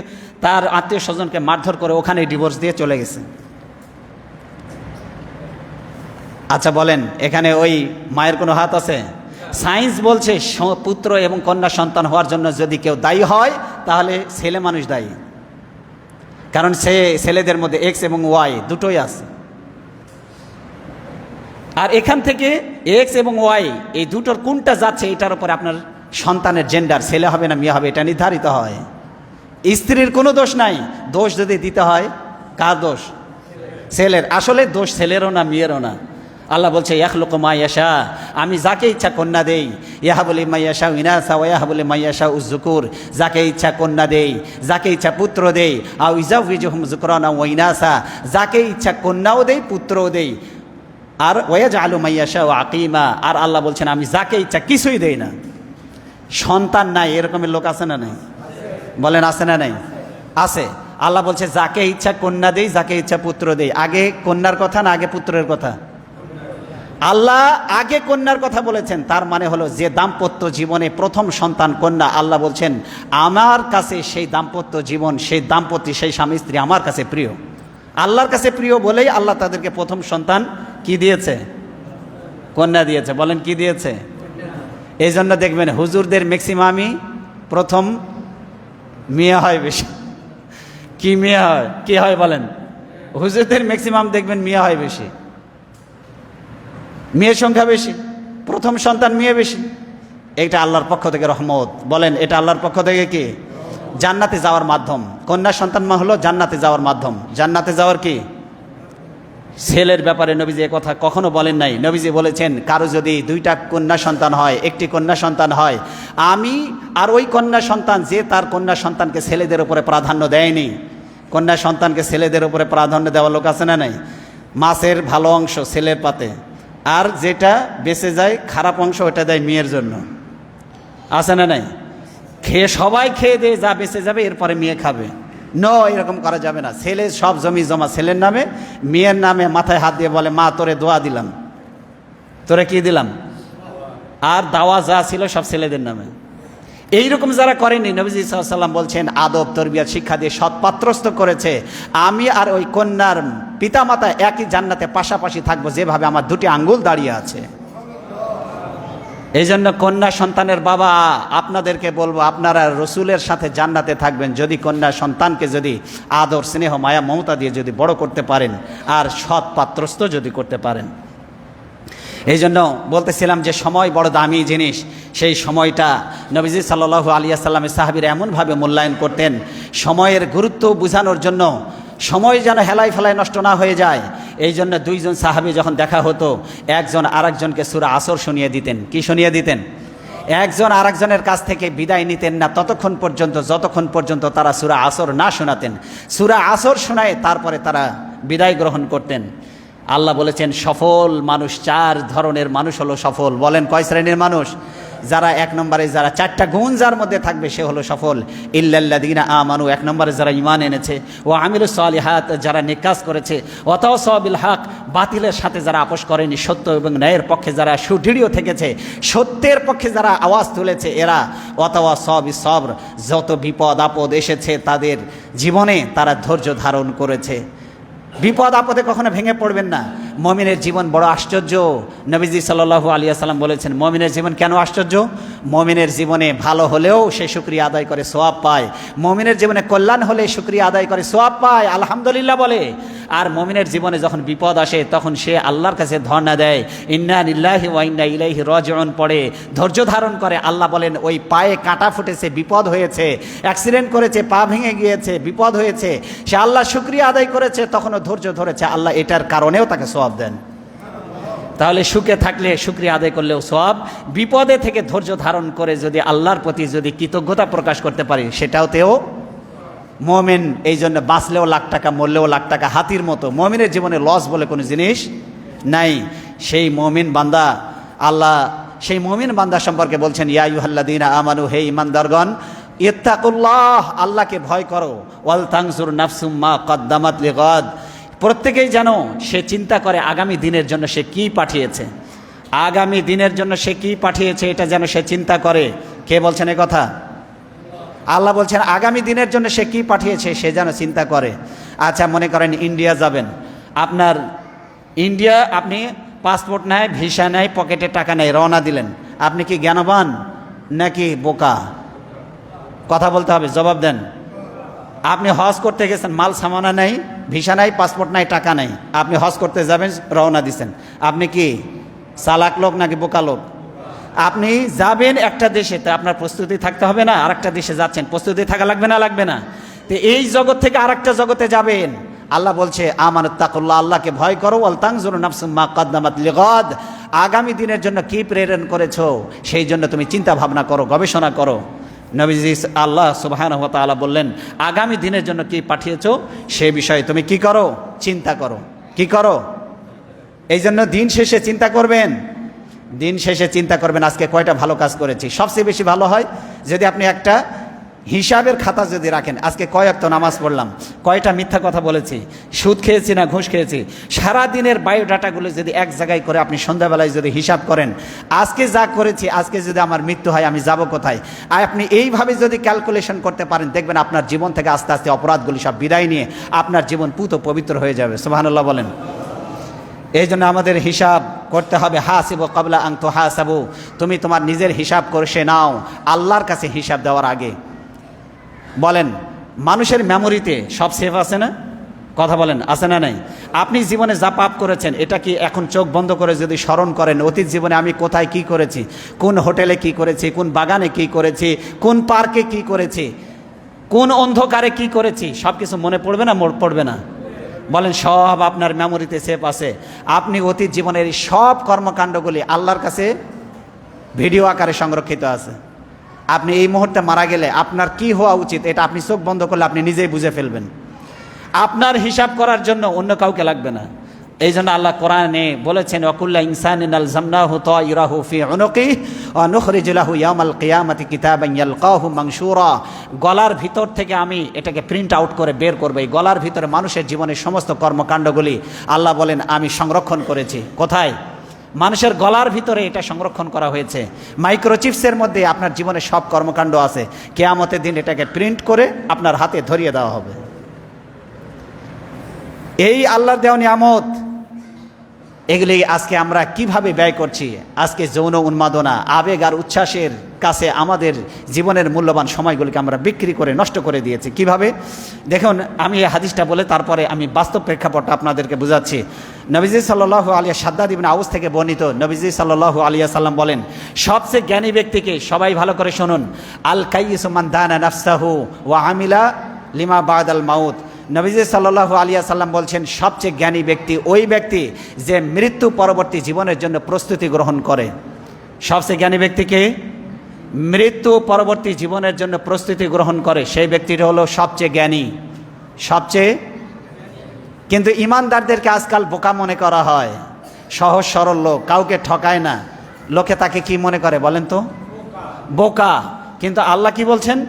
তার আত্মীয় স্বজনকে মারধর করে ওখানেই ডিভোর্স দিয়ে চলে গেছে। আচ্ছা বলেন, এখানে ওই মায়ের কোনো হাত আছে? সায়েন্স বলছে পুত্র এবং কন্যা সন্তান হওয়ার জন্য যদি কেউ দায়ী হয়, তাহলে ছেলে মানুষ দায়ী। কারণ ছেলেদের মধ্যে এক্স এবং ওয়াই দুটোই আছে। আর এখান থেকে এক্স এবং ওয়াই এই দুটোর কোনটা যাচ্ছে, এটার উপরে আপনার সন্তানের জেন্ডার, ছেলে হবে না মেয়ে হবে, এটা নির্ধারিত হয়। স্ত্রীর কোনো দোষ নাই। দোষ যদি দিতে হয়, কার দোষ? ছেলের। আসলে দোষ ছেলেরও না, মেয়েরও না। আল্লাহ বলছে ইয়াখলুকু মা ইয়াশা, আমি যাকে ইচ্ছা কন্যা দেই। ইয়াহাবু লিমান ইয়াশাউ ইনাসা ওয়া ইয়াহাবু লিমান ইয়াশাউ যুকুর, যাকে ইচ্ছা কন্যা দেই, যাকে ইচ্ছা পুত্র দেই। আও ইজাউযুহুম যুকরানা ওয়া ইনাসা, যাকে ইচ্ছা কন্যাও দেই, পুত্রও দেই। আর ওয়াজআলু মান ইয়াশাউ আকিমা, আর আল্লাহ বলছেন আমি যাকে ইচ্ছা কিছুই দেই না। সন্তান নাই এরকমের লোক আছে না নাই? বলেন আছে না নাই? আছে। আল্লাহ বলছে যাকে ইচ্ছা কন্যা দেই, যাকে ইচ্ছা পুত্র দেই। আগে কন্যার কথা না আগে পুত্রের কথা? আল্লাহ আগে কন্যার কথা বলেছেন। তার মানে হলো যে দাম্পত্য জীবনে প্রথম সন্তান কন্যা, আল্লাহ বলছেন আমার কাছে সেই দাম্পত্য জীবন, সেই দাম্পত্য, সেই স্বামী স্ত্রী আমার কাছে প্রিয়। আল্লাহর কাছে প্রিয় বলেই আল্লাহ তাদেরকে প্রথম সন্তান কি দিয়েছে? কন্যা দিয়েছে। বলেন কি দিয়েছে? এই জন্য দেখবেন হুজুরদের ম্যাক্সিমামই প্রথম মেয়ে হয় বেশি। কি মেয়ে হয়? কি হয় বলেন? হুজুরদের ম্যাক্সিমাম দেখবেন মেয়ে হয় বেশি, মেয়ের সংখ্যা বেশি, প্রথম সন্তান মেয়ে বেশি। এটা আল্লাহর পক্ষ থেকে রহমত। বলেন এটা আল্লাহর পক্ষ থেকে কি? জান্নাতে যাওয়ার মাধ্যম। কন্যা সন্তান হলো জান্নাতে যাওয়ার মাধ্যম। জান্নাতে যাওয়ার কি? ছেলের ব্যাপারে নবীজি এ কথা কখনো বলেন নাই। নবীজি বলেছেন কারো যদি 2টা কন্যা সন্তান হয়, 1টি কন্যা সন্তান হয়, আমি আর ওই কন্যা সন্তান যে তার কন্যা সন্তানকে ছেলেদের উপরে প্রাধান্য দেয়নি, কন্যা সন্তানকে ছেলেদের উপরে প্রাধান্য দেওয়া লোক আছে না নাই? মাছের ভালো অংশ ছেলের পাতে, আর যেটা বেঁচে যায় খারাপ অংশ ওটা দেয় মেয়ের জন্য, আছে না নাই? সবাই খেয়ে দিয়ে যা বেঁচে যাবে এরপরে মেয়ে খাবে। এরকম করা যাবে না। ছেলে সব জমি জমা ছেলের নামে, মেয়ের নামে মাথায় হাত দিয়ে বলে মা তোরে দোয়া দিলাম, তোরে কি দিলাম, আর দাওয়া যা ছিল সব ছেলেদের নামে। এইরকম যারা করেনি, নবীজি সাল্লাল্লাহু আলাইহি ওয়াসাল্লাম বলছেন আদব তরবিয়ত শিক্ষা দিয়ে সৎপাত্রস্থ করেছে, আমি আর ওই কন্যার পিতামাতা একই জান্নাতে পাশাপাশি থাকবো, যেভাবে আমার দুটি আঙ্গুল দাঁড়িয়ে আছে। এই জন্য কন্যা সন্তানের বাবা আপনাদেরকে বলবো, আপনারা রসুলের সাথে জান্নাতে থাকবেন যদি কন্যা সন্তানকে যদি আদর স্নেহ মায়া মমতা দিয়ে যদি বড় করতে পারেন, আর সৎ পাত্রস্থ যদি করতে পারেন। এই জন্য বলতেছিলাম যে সময় বড় দামি জিনিস। সেই সময়টা নবীজি সাল্লাল্লাহু আলাইহি ওয়াসাল্লামের সাহাবীরা এমনভাবে মূল্যায়ন করতেন, সময়ের গুরুত্ব বোঝানোর জন্য, সময় যেন হেলায় ফেলায় নষ্ট না হয়ে যায়। এই জন্য দুইজন সাহাবী যখন দেখা হতো, একজন আরেকজনকে সূরা আসর শুনিয়ে দিতেন। কি শুনিয়ে দিতেন? একজন আরেকজনের কাছ থেকে বিদায় নিতেন না ততক্ষণ পর্যন্ত, যতক্ষণ পর্যন্ত তারা সূরা আসর না শোনাতেন। সূরা আসর শোনায় তারপরে তারা বিদায় গ্রহণ করতেন। আল্লাহ বলেছেন সফল মানুষ, 4 ধরনের মানুষ হলো সফল। বলেন কয় শ্রেণীর মানুষ? যারা 1 নম্বরে, যারা 4টা গুণ যার মধ্যে থাকবে সে হলো সফল। ইল্লাল্লাযীনা আমানু, 1 নম্বরে যারা ঈমান এনেছে, ও আমিলুস সালিহাত, যারা নেক কাজ করেছে, ওয়াতাওয়াসাউ বিল হক, বাতিলের সাথে যারা আপোষ করেনি, সত্য এবং ন্যায়ের পক্ষে যারা সুদৃঢ় থেকেছে, সত্যের পক্ষে যারা আওয়াজ তুলেছে, এরা ওয়াতাওয়াসাউ বিস সবর, যত বিপদ আপদ এসেছে তাদের জীবনে তারা ধৈর্য ধারণ করেছে। বিপদ আপদে কখনো ভেঙে পড়বেন না। মুমিনের জীবন বড় আশ্চর্য। নবীজি সাল্লাল্লাহু আলাইহি ওয়াসাল্লাম বলেছেন মুমিনের জীবন কেন আশ্চর্য? মুমিনের জীবনে ভালো হলেও সে শুকরিয়া আদায় করে সওয়াব পায়, মুমিনের জীবনে কল্যাণ হলে শুকরিয়া আদায় করে সওয়াব পায়, আলহামদুলিল্লাহ বলে। আর মুমিনের জীবনে যখন বিপদ আসে তখন সে আল্লাহর কাছে ধর্ণা দেয়, ইন্না লিল্লাহি ওয়া ইন্না ইলাইহি রাজিউন পড়ে ধৈর্য ধারণ করে। আল্লাহ বলেন ওই পায়ে কাঁটা ফুটেছে, বিপদ হয়েছে, অ্যাক্সিডেন্ট করেছে, পা ভেঙে গিয়েছে, বিপদ হয়েছে, সে আল্লাহ শুকরিয়া আদায় করেছে, তখনও ধৈর্য ধরেছে, আল্লাহ এটার কারণেও তাকে সওয়াব দেন। তাহলে সুখে থাকলে শুকরিয়া আদায় করলেও সওয়াব, বিপদে থেকে ধৈর্য ধারণ করে যদি আল্লাহর প্রতি যদি কৃতজ্ঞতা প্রকাশ করতে পারি সেটাওতেও মুমিন। এই জন্য বাঁচলেও লাখ টাকা, মরলেও লাখ টাকা, হাতির মতো। মুমিনের জীবনে লস বলে কোনো জিনিস নাই। সেই মুমিন বান্দা, আল্লাহ সেই মুমিন বান্দা সম্পর্কে বলছেন ইয়া আইয়ুহাল্লাযীনা আমানু, হে ঈমানদারগণ, ইত্তাকুল্লাহ, আল্লাহকে ভয় করো, ওয়াল তানজুর নাফসুম মা কদ্দামাত লিগাদ, প্রত্যেকেই যেন সে চিন্তা করে আগামী দিনের জন্য সে কি পাঠিয়েছে, আগামী দিনের জন্য সে কি পাঠিয়েছে এটা যেন সে চিন্তা করে। কে বলছেন এই কথা? আল্লাহ বলছেন আগামী দিনের জন্য সে কি পাঠিয়েছে সে যেন চিন্তা করে। আচ্ছা, মনে করেন ইন্ডিয়া যাবেন, আপনার ইন্ডিয়া, আপনি পাসপোর্ট নাই, ভিসা নাই, পকেটে টাকা নেই, রওনা দিলেন, আপনি কি জ্ঞানবান নাকি বোকা? কথা বলতে হবে, জবাব দেন। আপনি হজ করতে গেছেন, মাল সামানা নাই, ভিসা নাই, পাসপোর্ট নাই, টাকা নাই, আপনি হজ করতে যাবেন, রওনা দিচ্ছেন, আপনি কি চালাক লোক নাকি বোকা লোক? আপনি যাবেন একটা দেশে, তো আপনার প্রস্তুতি থাকতে হবে না? আরেকটা দেশে যাচ্ছেন, প্রস্তুতি থাকা লাগবে না? লাগবে না? তো এই জগৎ থেকে আরেকটা জগতে যাবেন, আল্লাহ বলছে আমানুত্তাকুল্লাহ, আল্লাহকে ভয় করো, ওয়াল তানজুর নাফসুম মা কদ্দামাত লিগাদ, আগামী দিনের জন্য কি প্রেরণ করেছো সেই জন্য তুমি চিন্তা ভাবনা করো, গবেষণা করো। নবীজি আল্লাহ সুবহানাহু ওয়া তাআলা বললেন আগামী দিনের জন্য কি পাঠিয়েছো সে বিষয়ে তুমি কি করো? চিন্তা করো। কি করো? এই জন্য দিন শেষে চিন্তা করবেন, দিন শেষে চিন্তা করবেন আজকে কয়টা ভালো কাজ করেছি। সবচেয়ে বেশি ভালো হয় যদি আপনি একটা হিসাবের খাতা যদি রাখেন, আজকে কয় ওয়াক্ত নামাজ পড়লাম, কয়টা মিথ্যা কথা বলেছি, সুদ খেয়েছি না ঘুষ খেয়েছি, সারা দিনের বায়োডাটাগুলো যদি এক জায়গায় করে আপনি সন্ধ্যাবেলায় যদি হিসাব করেন, আজকে যা করেছি, আজকে যদি আমার মৃত্যু হয় আমি যাব কোথায়, আর আপনি এইভাবে যদি ক্যালকুলেশন করতে পারেন, দেখবেন আপনার জীবন থেকে আস্তে আস্তে অপরাধগুলি সব বিদায় নিয়ে আপনার জীবন পুত পবিত্র হয়ে যাবে। সুবহানাল্লাহ বলেন। এই জন্য আমাদের হিসাব করতে হবে। হাসিবু ক্বাবলা আন তুহাসাবু, তুমি তোমার নিজের হিসাব করে নাও আল্লাহর কাছে হিসাব দেওয়ার আগে। বলেন মানুষের মেমোরিতে সব সেভ আছে না? কথা বলেন, আছে না নাই? আপনি জীবনে যা পাপ করেছেন এটা কি এখন চোখ বন্ধ করে যদি স্মরণ করেন, অতীত জীবনে আমি কোথায় কি করেছি, কোন হোটেলে কি করেছি, কোন বাগানে কি করেছি, কোন পার্কে কি করেছি, কোন অন্ধকারে কি করেছি, সব কিছু মনে পড়বে না? পড়বে না? বলেন সব আপনার মেমোরিতে সেভ আছে। আপনি অতীত জীবনের সব কর্মকাণ্ডগুলি আল্লাহর কাছে ভিডিও আকারে সংরক্ষিত আছে। আপনি এই মুহূর্তে মারা গেলে আপনার কি হওয়া উচিত এটা আপনি চোখ বন্ধ করলে আপনি নিজেই বুঝে ফেলবেন। আপনার হিসাব করার জন্য অন্য কাউকে লাগবে না। এই জন্য আল্লাহ কোরআনে বলেছেন ওয়াকুল্লা ইনসানিন আলজামনাহু তায়রাহু ফি উনুকিহি ওয়া নুখরিজু লাহু ইয়াওমাল কিয়ামাতি কিতাবান ইয়ালকাহু মানশুরা। গলার ভিতর থেকে আমি এটাকে প্রিন্ট আউট করে বের করব। এই গলার ভিতরে মানুষের জীবনের সমস্ত কর্মকাণ্ডগুলি আল্লাহ বলেন আমি সংরক্ষণ করেছি। কোথায়? মানুষের গলার ভিতরে এটা সংরক্ষণ করা হয়েছে। মাইক্রোচিপসের মধ্যে আপনার জীবনের সব কর্মকাণ্ড আছে। কিয়ামতের দিন এটাকে প্রিন্ট করে আপনার হাতে ধরিয়ে দেওয়া হবে। এই আল্লাহর দেওয়া নিয়ামত, এগুলি আজকে আমরা কিভাবে ব্যয় করছি? আজকে যৌন উন্মাদনা, আবেগ আর উচ্ছ্বাসের কাছে আমাদের জীবনের মূল্যবান সময়গুলিকে আমরা বিক্রি করে নষ্ট করে দিয়েছি। কিভাবে? দেখুন, আমি এই হাদিসটা বলে তারপরে আমি বাস্তব প্রেক্ষাপটটা আপনাদেরকে বুঝাচ্ছি। নবীজি সাল্লাল্লাহু আলাইহি শাদ্দাদ ইবনে আউস থেকে বর্ণিত, নবীজি সাল্লাল্লাহু আলাইহি সাল্লাম বলেন, সবচেয়ে জ্ঞানী ব্যক্তিকে, সবাই ভালো করে শুনুন, আল কাইয়িসু মান দানা নাফসাহু ওয়া আমিলা লিমা বাদাল মাউত। নবীজি সাল্লাল্লাহু আলাইহি সাল্লাম বলছেন, সবচেয়ে জ্ঞানী ব্যক্তি ওই ব্যক্তি যে মৃত্যু পরবর্তী জীবনের জন্য প্রস্তুতি গ্রহণ করে। সবচেয়ে জ্ঞানী ব্যক্তিকে মৃত্যু পরবর্তী জীবনের জন্য প্রস্তুতি গ্রহণ করে, সেই ব্যক্তিটা হলো সবচেয়ে জ্ঞানী, সবচেয়ে। কিন্তু ইমানদারদেরকে আজকাল বোকা মনে করা হয়, সহজ সরল লোক, কাউকে ঠকায় না, লোকে তাকে কি মনে করে বলেন তো? বোকা। কিন্তু আল্লাহ কি বলছেন?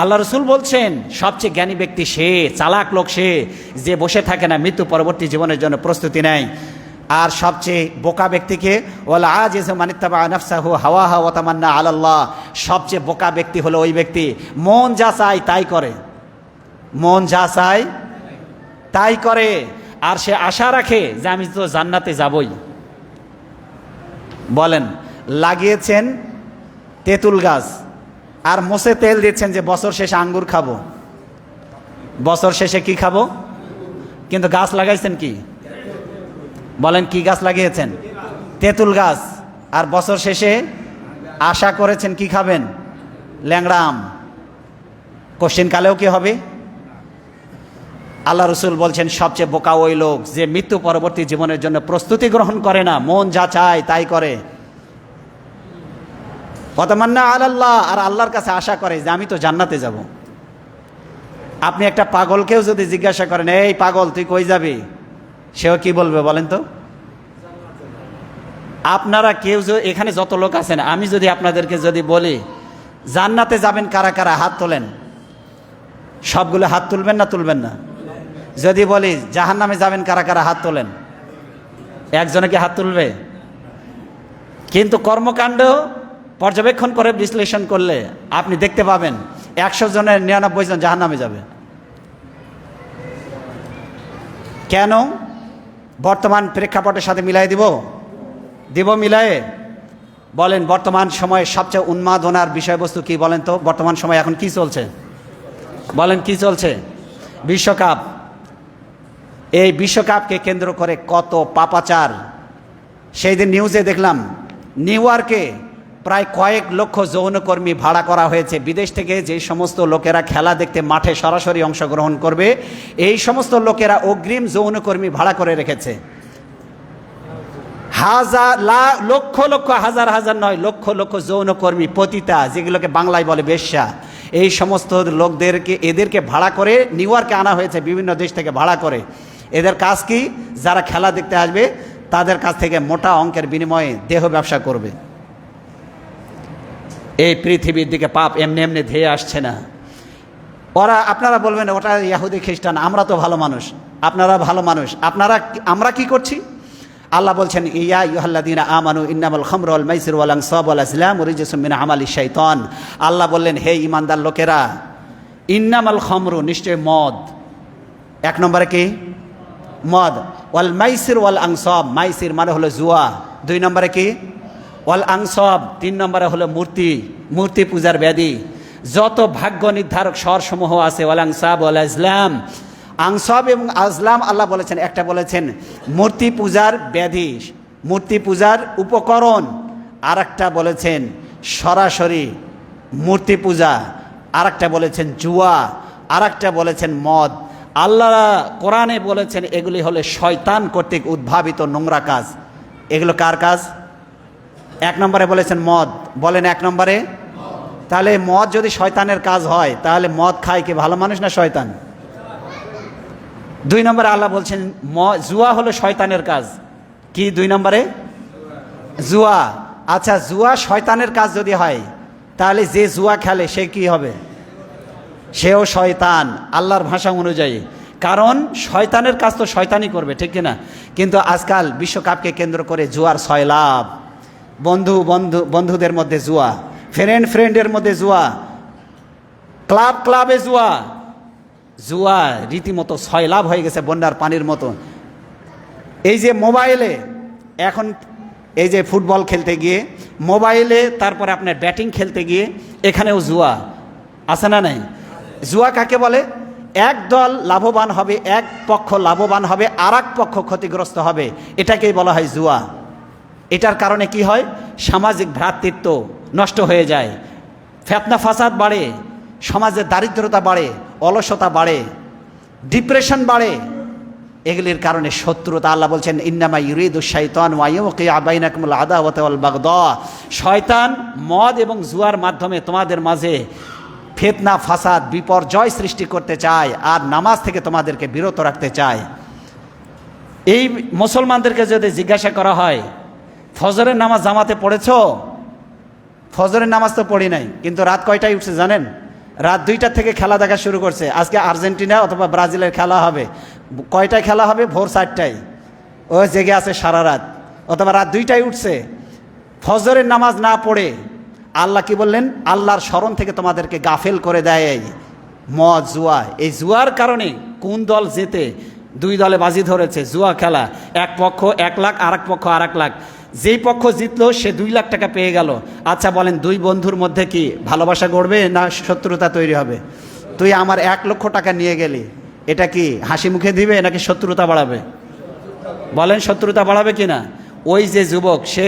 আল্লাহ রসুল বলছেন সবচেয়ে জ্ঞানী ব্যক্তি সে, চালাক লোক সে, যে বসে থাকে না, মৃত্যু পরবর্তী জীবনের জন্য প্রস্তুতি নেয়। আর সবচেয়ে বোকা ব্যক্তিকে ওয়াল আজিজু মান ইত্তাবা নাফসাহু হাওয়াহা ওয়া তামান্না আলাল্লাহ। সবচেয়ে বোকা ব্যক্তি হলো ওই ব্যক্তি মন যা চায় তাই করে, মন যা চায় তাই করে, আর সে আশা রাখে যে আমি তো জান্নাতে যাবই। বলেন, লাগিয়েছেন তেঁতুল গাছ আর মোষে তেল দিচ্ছেন যে বছর শেষে আঙ্গুর খাবো, বছর শেষে কি খাবো? কিন্তু গাছ লাগাইছেন কি? বলেন, কি গাছ লাগিয়েছেন? তেঁতুল গাছ। আর বছর শেষে আশা করেছেন কি খাবেন? ল্যাংড়া আম। কোশ্চেন কালেও কি হবে? আল্লাহ রসুল বলছেন সবচেয়ে বোকা ওই লোক যে মৃত্যু পরবর্তী জীবনের জন্য প্রস্তুতি গ্রহণ করে না, মন যা চায় তাই করে। ওয়াতামান্না আলাল্লাহ, আর আল্লাহর কাছে আশা করে যে আমি তো জান্নাতে যাব। আপনি একটা পাগলকেও যদি জিজ্ঞাসা করেন, এই পাগল তুই কই যাবি, সেও কি বলবে বলেন তো? আপনারা কেউ এখানে যত লোক আছেন, আমি যদি আপনাদেরকে যদি বলি জান্নাতে যাবেন কারা কারা, হাত তোলেন। সবগুলো হাত তুলবেন না? তুলবেন না? যদি বলি জাহান্নামে যাবেন কারা কারা, হাত তোলেন। একজনে কি হাত তুলবে? কিন্তু কর্মকাণ্ড পর্যবেক্ষণ করে বিশ্লেষণ করলে আপনি দেখতে পাবেন 100 জনের 99 জন জাহান্নামে যাবে। কেন? বর্তমান প্রেক্ষাপটের সাথে মিলাই দিব মিলায়ে বলেন, বর্তমান সময়ে সবচেয়ে উন্মাদনার বিষয়বস্তু কি বলেন তো? বর্তমান সময় এখন কি চলছে বলেন, কি চলছে? বিশ্বকাপ। এই বিশ্বকাপকে কেন্দ্র করে কত পাপাচার। সেই দিন নিউজে দেখলাম নিউ ইয়র্কে প্রায় কয়েক লক্ষ যৌনকর্মী ভাড়া করা হয়েছে। বিদেশ থেকে যে সমস্ত লোকেরা খেলা দেখতে মাঠে সরাসরি অংশগ্রহণ করবে, এই সমস্ত লোকেরা অগ্রিম যৌনকর্মী ভাড়া করে রেখেছে। লক্ষ লক্ষ, হাজার হাজার নয়, লক্ষ লক্ষ যৌনকর্মী, পতিতা, যেগুলোকে বাংলায় বলে বেশ্যা, এই সমস্ত এদেরকে ভাড়া করে নিউ ইয়র্কে আনা হয়েছে, বিভিন্ন দেশ থেকে ভাড়া করে। এদের কাজ কি? যারা খেলা দেখতে আসবে তাদের কাছ থেকে মোটা অঙ্কের বিনিময়ে দেহ ব্যবসা করবে। এই পৃথিবীর দিকে পাপ এমনি এমনি ধেয়ে আসছে না। ওরা, আপনারা বলবেন ওটা ইহুদি খ্রিস্টান, আমরা তো ভালো মানুষ, আপনারা ভালো মানুষ, আমরা কি করছি? আল্লাহ বলছেন, ইয়া আইয়ুহাল্লাযীনা আমানু ইন্নামাল খামরু ওয়াল মাইসিরু ওয়াল আনসাবু ওয়াল আজলামু রিজসুম মিন আমালিশ শাইতান। আল্লাহ বললেন, হে ঈমানদার লোকেরা, ইন্নামাল খামরু, নিশ্চয় মদ। 1 নম্বরে কি? মদ। ওয়াল মাইসির ওয়াল আনসাব, মাইসির মানে হলো জুয়া। 2 নম্বরে কি? ওয়াল আনসাব। 3 নম্বরে হলো মূর্তি পূজার ব্যাধি। যত ভাগ্য নির্ধারক স্বরসমূহ আছে, ওয়াল আনসাব ওয়াল আজলাম, আনসাব এবং আজলাম আল্লাহ বলেছেন, একটা বলেছেন মূর্তি পূজার ব্যাধি, মূর্তি পূজার উপকরণ, আর একটা বলেছেন সরাসরি মূর্তি পূজা, আর একটা বলেছেন জুয়া, আর একটা বলেছেন মদ। আল্লাহ কোরআনে বলেছেন এগুলি হলে শয়তান কর্তৃক উদ্ভাবিত নোংরা কাজ। এগুলো কার কাজ? 1 নম্বরে বলেছেন মদ। বলেন 1 নম্বরে। তাহলে মদ যদি শয়তানের কাজ হয়, তাহলে মদ খায় কি ভালো মানুষ না শয়তান? 2 নম্বরে আল্লাহ বলছেন জুয়া হলো শয়তানের কাজ। কি 2 নম্বরে? জুয়া। আচ্ছা, জুয়া শয়তানের কাজ যদি হয়, তাহলে যে জুয়া খেলে সে কি হবে? সেও শয়তান আল্লাহর ভাষা অনুযায়ী, কারণ শয়তানের কাজ তো শয়তানই করবে, ঠিক কিনা? কিন্তু আজকাল বিশ্বকাপকে কেন্দ্র করে জুয়ার সয়লাভ, বন্ধুদের মধ্যে জুয়া, ফ্রেন্ডের মধ্যে জুয়া, ক্লাবে জুয়া, জুয়া রীতিমতো সয়লাভ হয়ে গেছে বন্যার পানির মতো। এই যে মোবাইলে এখন এই যে ফুটবল খেলতে গিয়ে মোবাইলে, তারপরে আপনার ব্যাটিং খেলতে গিয়ে এখানেও জুয়া আছে না নাই? জুয়া কাকে বলে? এক দল লাভবান হবে, এক পক্ষ লাভবান হবে, আর এক পক্ষ ক্ষতিগ্রস্ত হবে, এটাকেই বলা হয় জুয়া। এটার কারণে কি হয়? সামাজিক ভ্রাতৃত্ব নষ্ট হয়ে যায়, ফিতনা ফাসাদ বাড়ে, সমাজের দারিদ্রতা বাড়ে, অলসতা বাড়ে, ডিপ্রেশন বাড়ে। এগুলির কারণে শত্রুতা। আল্লাহ বলছেন ইন্নামা ইউরিদু শাইতানু আইয়ুকিয়া বাইনাকুমুল আদাওয়াতা ওয়াল বাগদা। শয়তান মদ এবং জুয়ার মাধ্যমে তোমাদের মাঝে ফিতনা ফাসাদ বিপর্যয় সৃষ্টি করতে চায়, আর নামাজ থেকে তোমাদেরকে বিরত রাখতে চায়। এই মুসলমানদেরকে যদি জিজ্ঞাসা করা হয়, ফজরের নামাজ জামাতে পড়েছ? ফজরের নামাজ তো পড়ি নাই, কিন্তু রাত কয়টায় উঠছে জানেন? রাত 2টা থেকে খেলা দেখা শুরু করছে। আজকে আর্জেন্টিনা অথবা ব্রাজিলের খেলা হবে। কয়টায় খেলা হবে? ভোর 4টায়। ও জেগে আছে সারা রাত, অথবা রাত 2টায় উঠছে। ফজরের নামাজ না পড়ে আল্লাহ কি বললেন? আল্লাহর স্মরণ থেকে তোমাদেরকে গাফেল করে দেয় মদ জুয়া। এই জুয়ার কারণে কোন দল জেতে? 2 দলে বাজি ধরেছে, জুয়া খেলা। এক পক্ষ 1 লাখ, আর এক পক্ষ 1 লাখ। যেই পক্ষ জিতলো সে 2 লাখ টাকা পেয়ে গেল। আচ্ছা বলেন, 2 বন্ধুর মধ্যে কি ভালোবাসা গড়বে না শত্রুতা তৈরি হবে? তুই আমার 1 লক্ষ টাকা নিয়ে গেলি, এটা কি হাসি মুখে দিবে নাকি শত্রুতা বাড়াবে? বলেন, শত্রুতা বাড়াবে কিনা? ওই যে যুবক, সে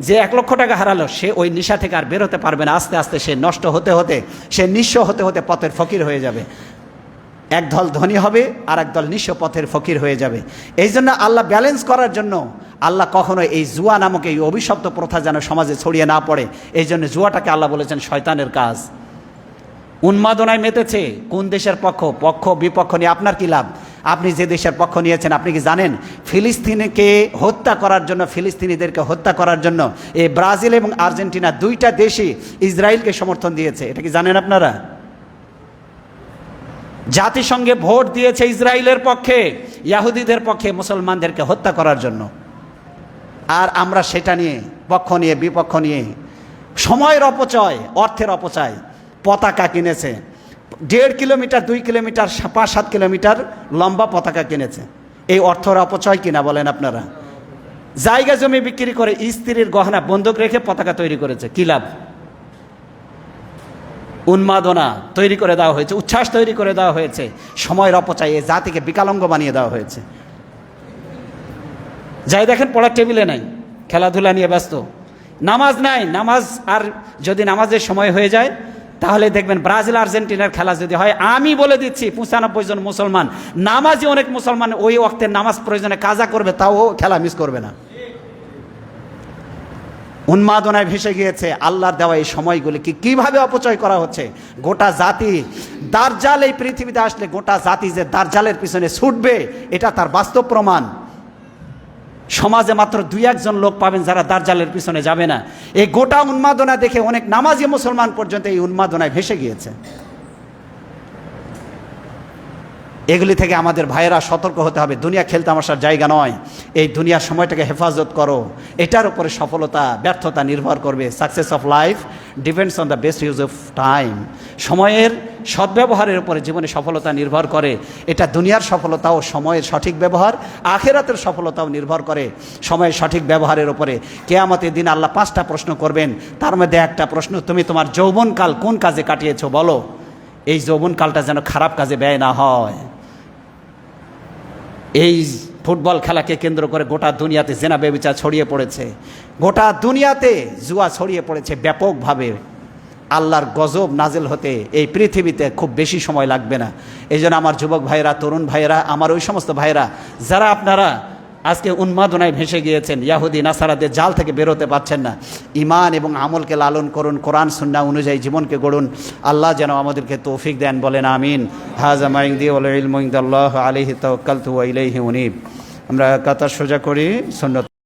যে 1 লক্ষ টাকা হারালো, সে ওই নেশা থেকে আর বেরোতে পারবে না। আস্তে আস্তে সে নষ্ট হতে হতে, সে নিঃস্ব হতে হতে পথের ফকির হয়ে যাবে। এক দল ধনী হবে, আর এক দল নিঃস্ব পথের ফকির হয়ে যাবে। এই জন্য আল্লাহ ব্যালেন্স করার জন্য আল্লাহ কখনো এই জুয়া নামক এই অভিশপ্ত প্রথা যেন সমাজে ছড়িয়ে না পড়ে, এই জন্য জুয়াটাকে আল্লাহ বলেছেন শয়তানের কাজ। উন্মাদনায় মেতেছে কোন দেশের পক্ষ বিপক্ষ নিয়ে আপনার কি লাভ? আপনি যে দেশের পক্ষ নিয়েছেন, আপনি কি জানেন ফিলিস্তিনকে হত্যা করার জন্য, ফিলিস্তিনিদেরকে হত্যা করার জন্য এই ব্রাজিল এবং আর্জেন্টিনা 2টা দেশই ইসরায়েলকে সমর্থন দিয়েছে? এটা কি জানেন আপনারা? জাতিসংঘে ভোট দিয়েছে ইসরায়েলের পক্ষে, ইহুদিদের পক্ষে, মুসলমানদেরকে হত্যা করার জন্য। আর আমরা সেটা নিয়ে পক্ষ নিয়ে বিপক্ষ নিয়ে সময়ের অপচয়, অর্থের অপচয়। পতাকা কিনেছে 1.5 কিলোমিটার, 2 কিলোমিটার, 5-7 কিলোমিটার লম্বা পতাকা কিনেছে। এই অর্থের অপচয় কিনা বলেন আপনারা? জায়গা জমি বিক্রি করে স্ত্রীর গহনা বন্ধক রেখে পতাকা তৈরি করেছে, কি লাভ? উন্মাদনা তৈরি করে দেওয়া হয়েছে, উচ্ছ্বাস তৈরি করে দেওয়া হয়েছে, সময়ের অপচয়। এই জাতিকে বিকলাঙ্গ বানিয়ে দেওয়া হয়েছে। যাই দেখেন পড়ার টেবিলে নাই, খেলাধুলা নিয়ে ব্যস্ত, নামাজ নাই। নামাজ, আর যদি নামাজের সময় হয়ে যায় তাহলে দেখবেন ব্রাজিল আর্জেন্টিনার খেলা যদি হয়, আমি বলে দিচ্ছি 95 জন মুসলমান, নামাজই অনেক মুসলমান ওই ওয়াক্তে নামাজ প্রয়োজনে কাজা করবে, তাও খেলা মিস করবে না। উন্মাদনায় ভেসে গিয়েছে। আল্লাহর দেওয়া এই সময়গুলিকে কিভাবে অপচয় করা হচ্ছে। গোটা জাতি দাজ্জাল এই পৃথিবীতে আসলে গোটা জাতি যে দাজ্জালের পিছনে ছুটবে, এটা তার বাস্তব প্রমাণ। সমাজে মাত্র 2-1 জন লোক পাবেন যারা দাজ্জালের পিছনে যাবে না। এই গোটা উন্মাদনা দেখে অনেক নামাজি মুসলমান পর্যন্ত এই উন্মাদনায় ভেসে গিয়েছে। এগুলি থেকে আমাদের ভাইয়েরা সতর্ক হতে হবে। দুনিয়া খেলতামাশার জায়গা নয়। এই দুনিয়ার সময়টাকে হেফাজত করো। এটার উপরে সফলতা ব্যর্থতা নির্ভর করবে। Success of life depends on the best use of time. সময়ের সদ্ব্যবহারের উপরে জীবনে সফলতা নির্ভর করে। এটা দুনিয়ার সফলতাও সময়ের সঠিক ব্যবহার, আখিরাতের সফলতাও নির্ভর করে সময়ের সঠিক ব্যবহারের উপরে। কিয়ামতের দিন আল্লাহ 5টা প্রশ্ন করবেন। তার মধ্যে একটা প্রশ্ন, তুমি তোমার যৌবনকাল কোন কাজে কাটিয়েছো বলো। এই যৌবনকালটা যেন খারাপ কাজে ব্যয় না হয়। এই ফুটবল খেলাকে কেন্দ্র করে গোটা দুনিয়াতে জেনা ব্যভিচার ছড়িয়ে পড়েছে, গোটা দুনিয়াতে জুয়া ছড়িয়ে পড়েছে ব্যাপকভাবে। আল্লাহর গজব নাজিল হতে এই পৃথিবীতে খুব বেশি সময় লাগবে না। এই জন্য আমার যুবক ভাইয়েরা, তরুণ ভাইয়েরা, আমার ওই সমস্ত ভাইয়েরা যারা আপনারা আজকে উন্মাদনায় ভেসে গিয়েছেন, ইয়াহুদি নাসারাদের জাল থেকে বেরোতে পারছেন না। ঈমান এবং আমলকে লালন করুন, কোরআন সুন্নাহ অনুযায়ী জীবনকে গড়ুন। আল্লাহ যেন আমাদেরকে তৌফিক দেন, বলেন আমিন। হাযা মা ইনদি ওয়াল ইলমু ইনদাল্লাহ আলাইহি তাওয়াক্কালতু ওয়া ইলাইহি উনীব। আমরা কাতার সোজা করি, সুন্নত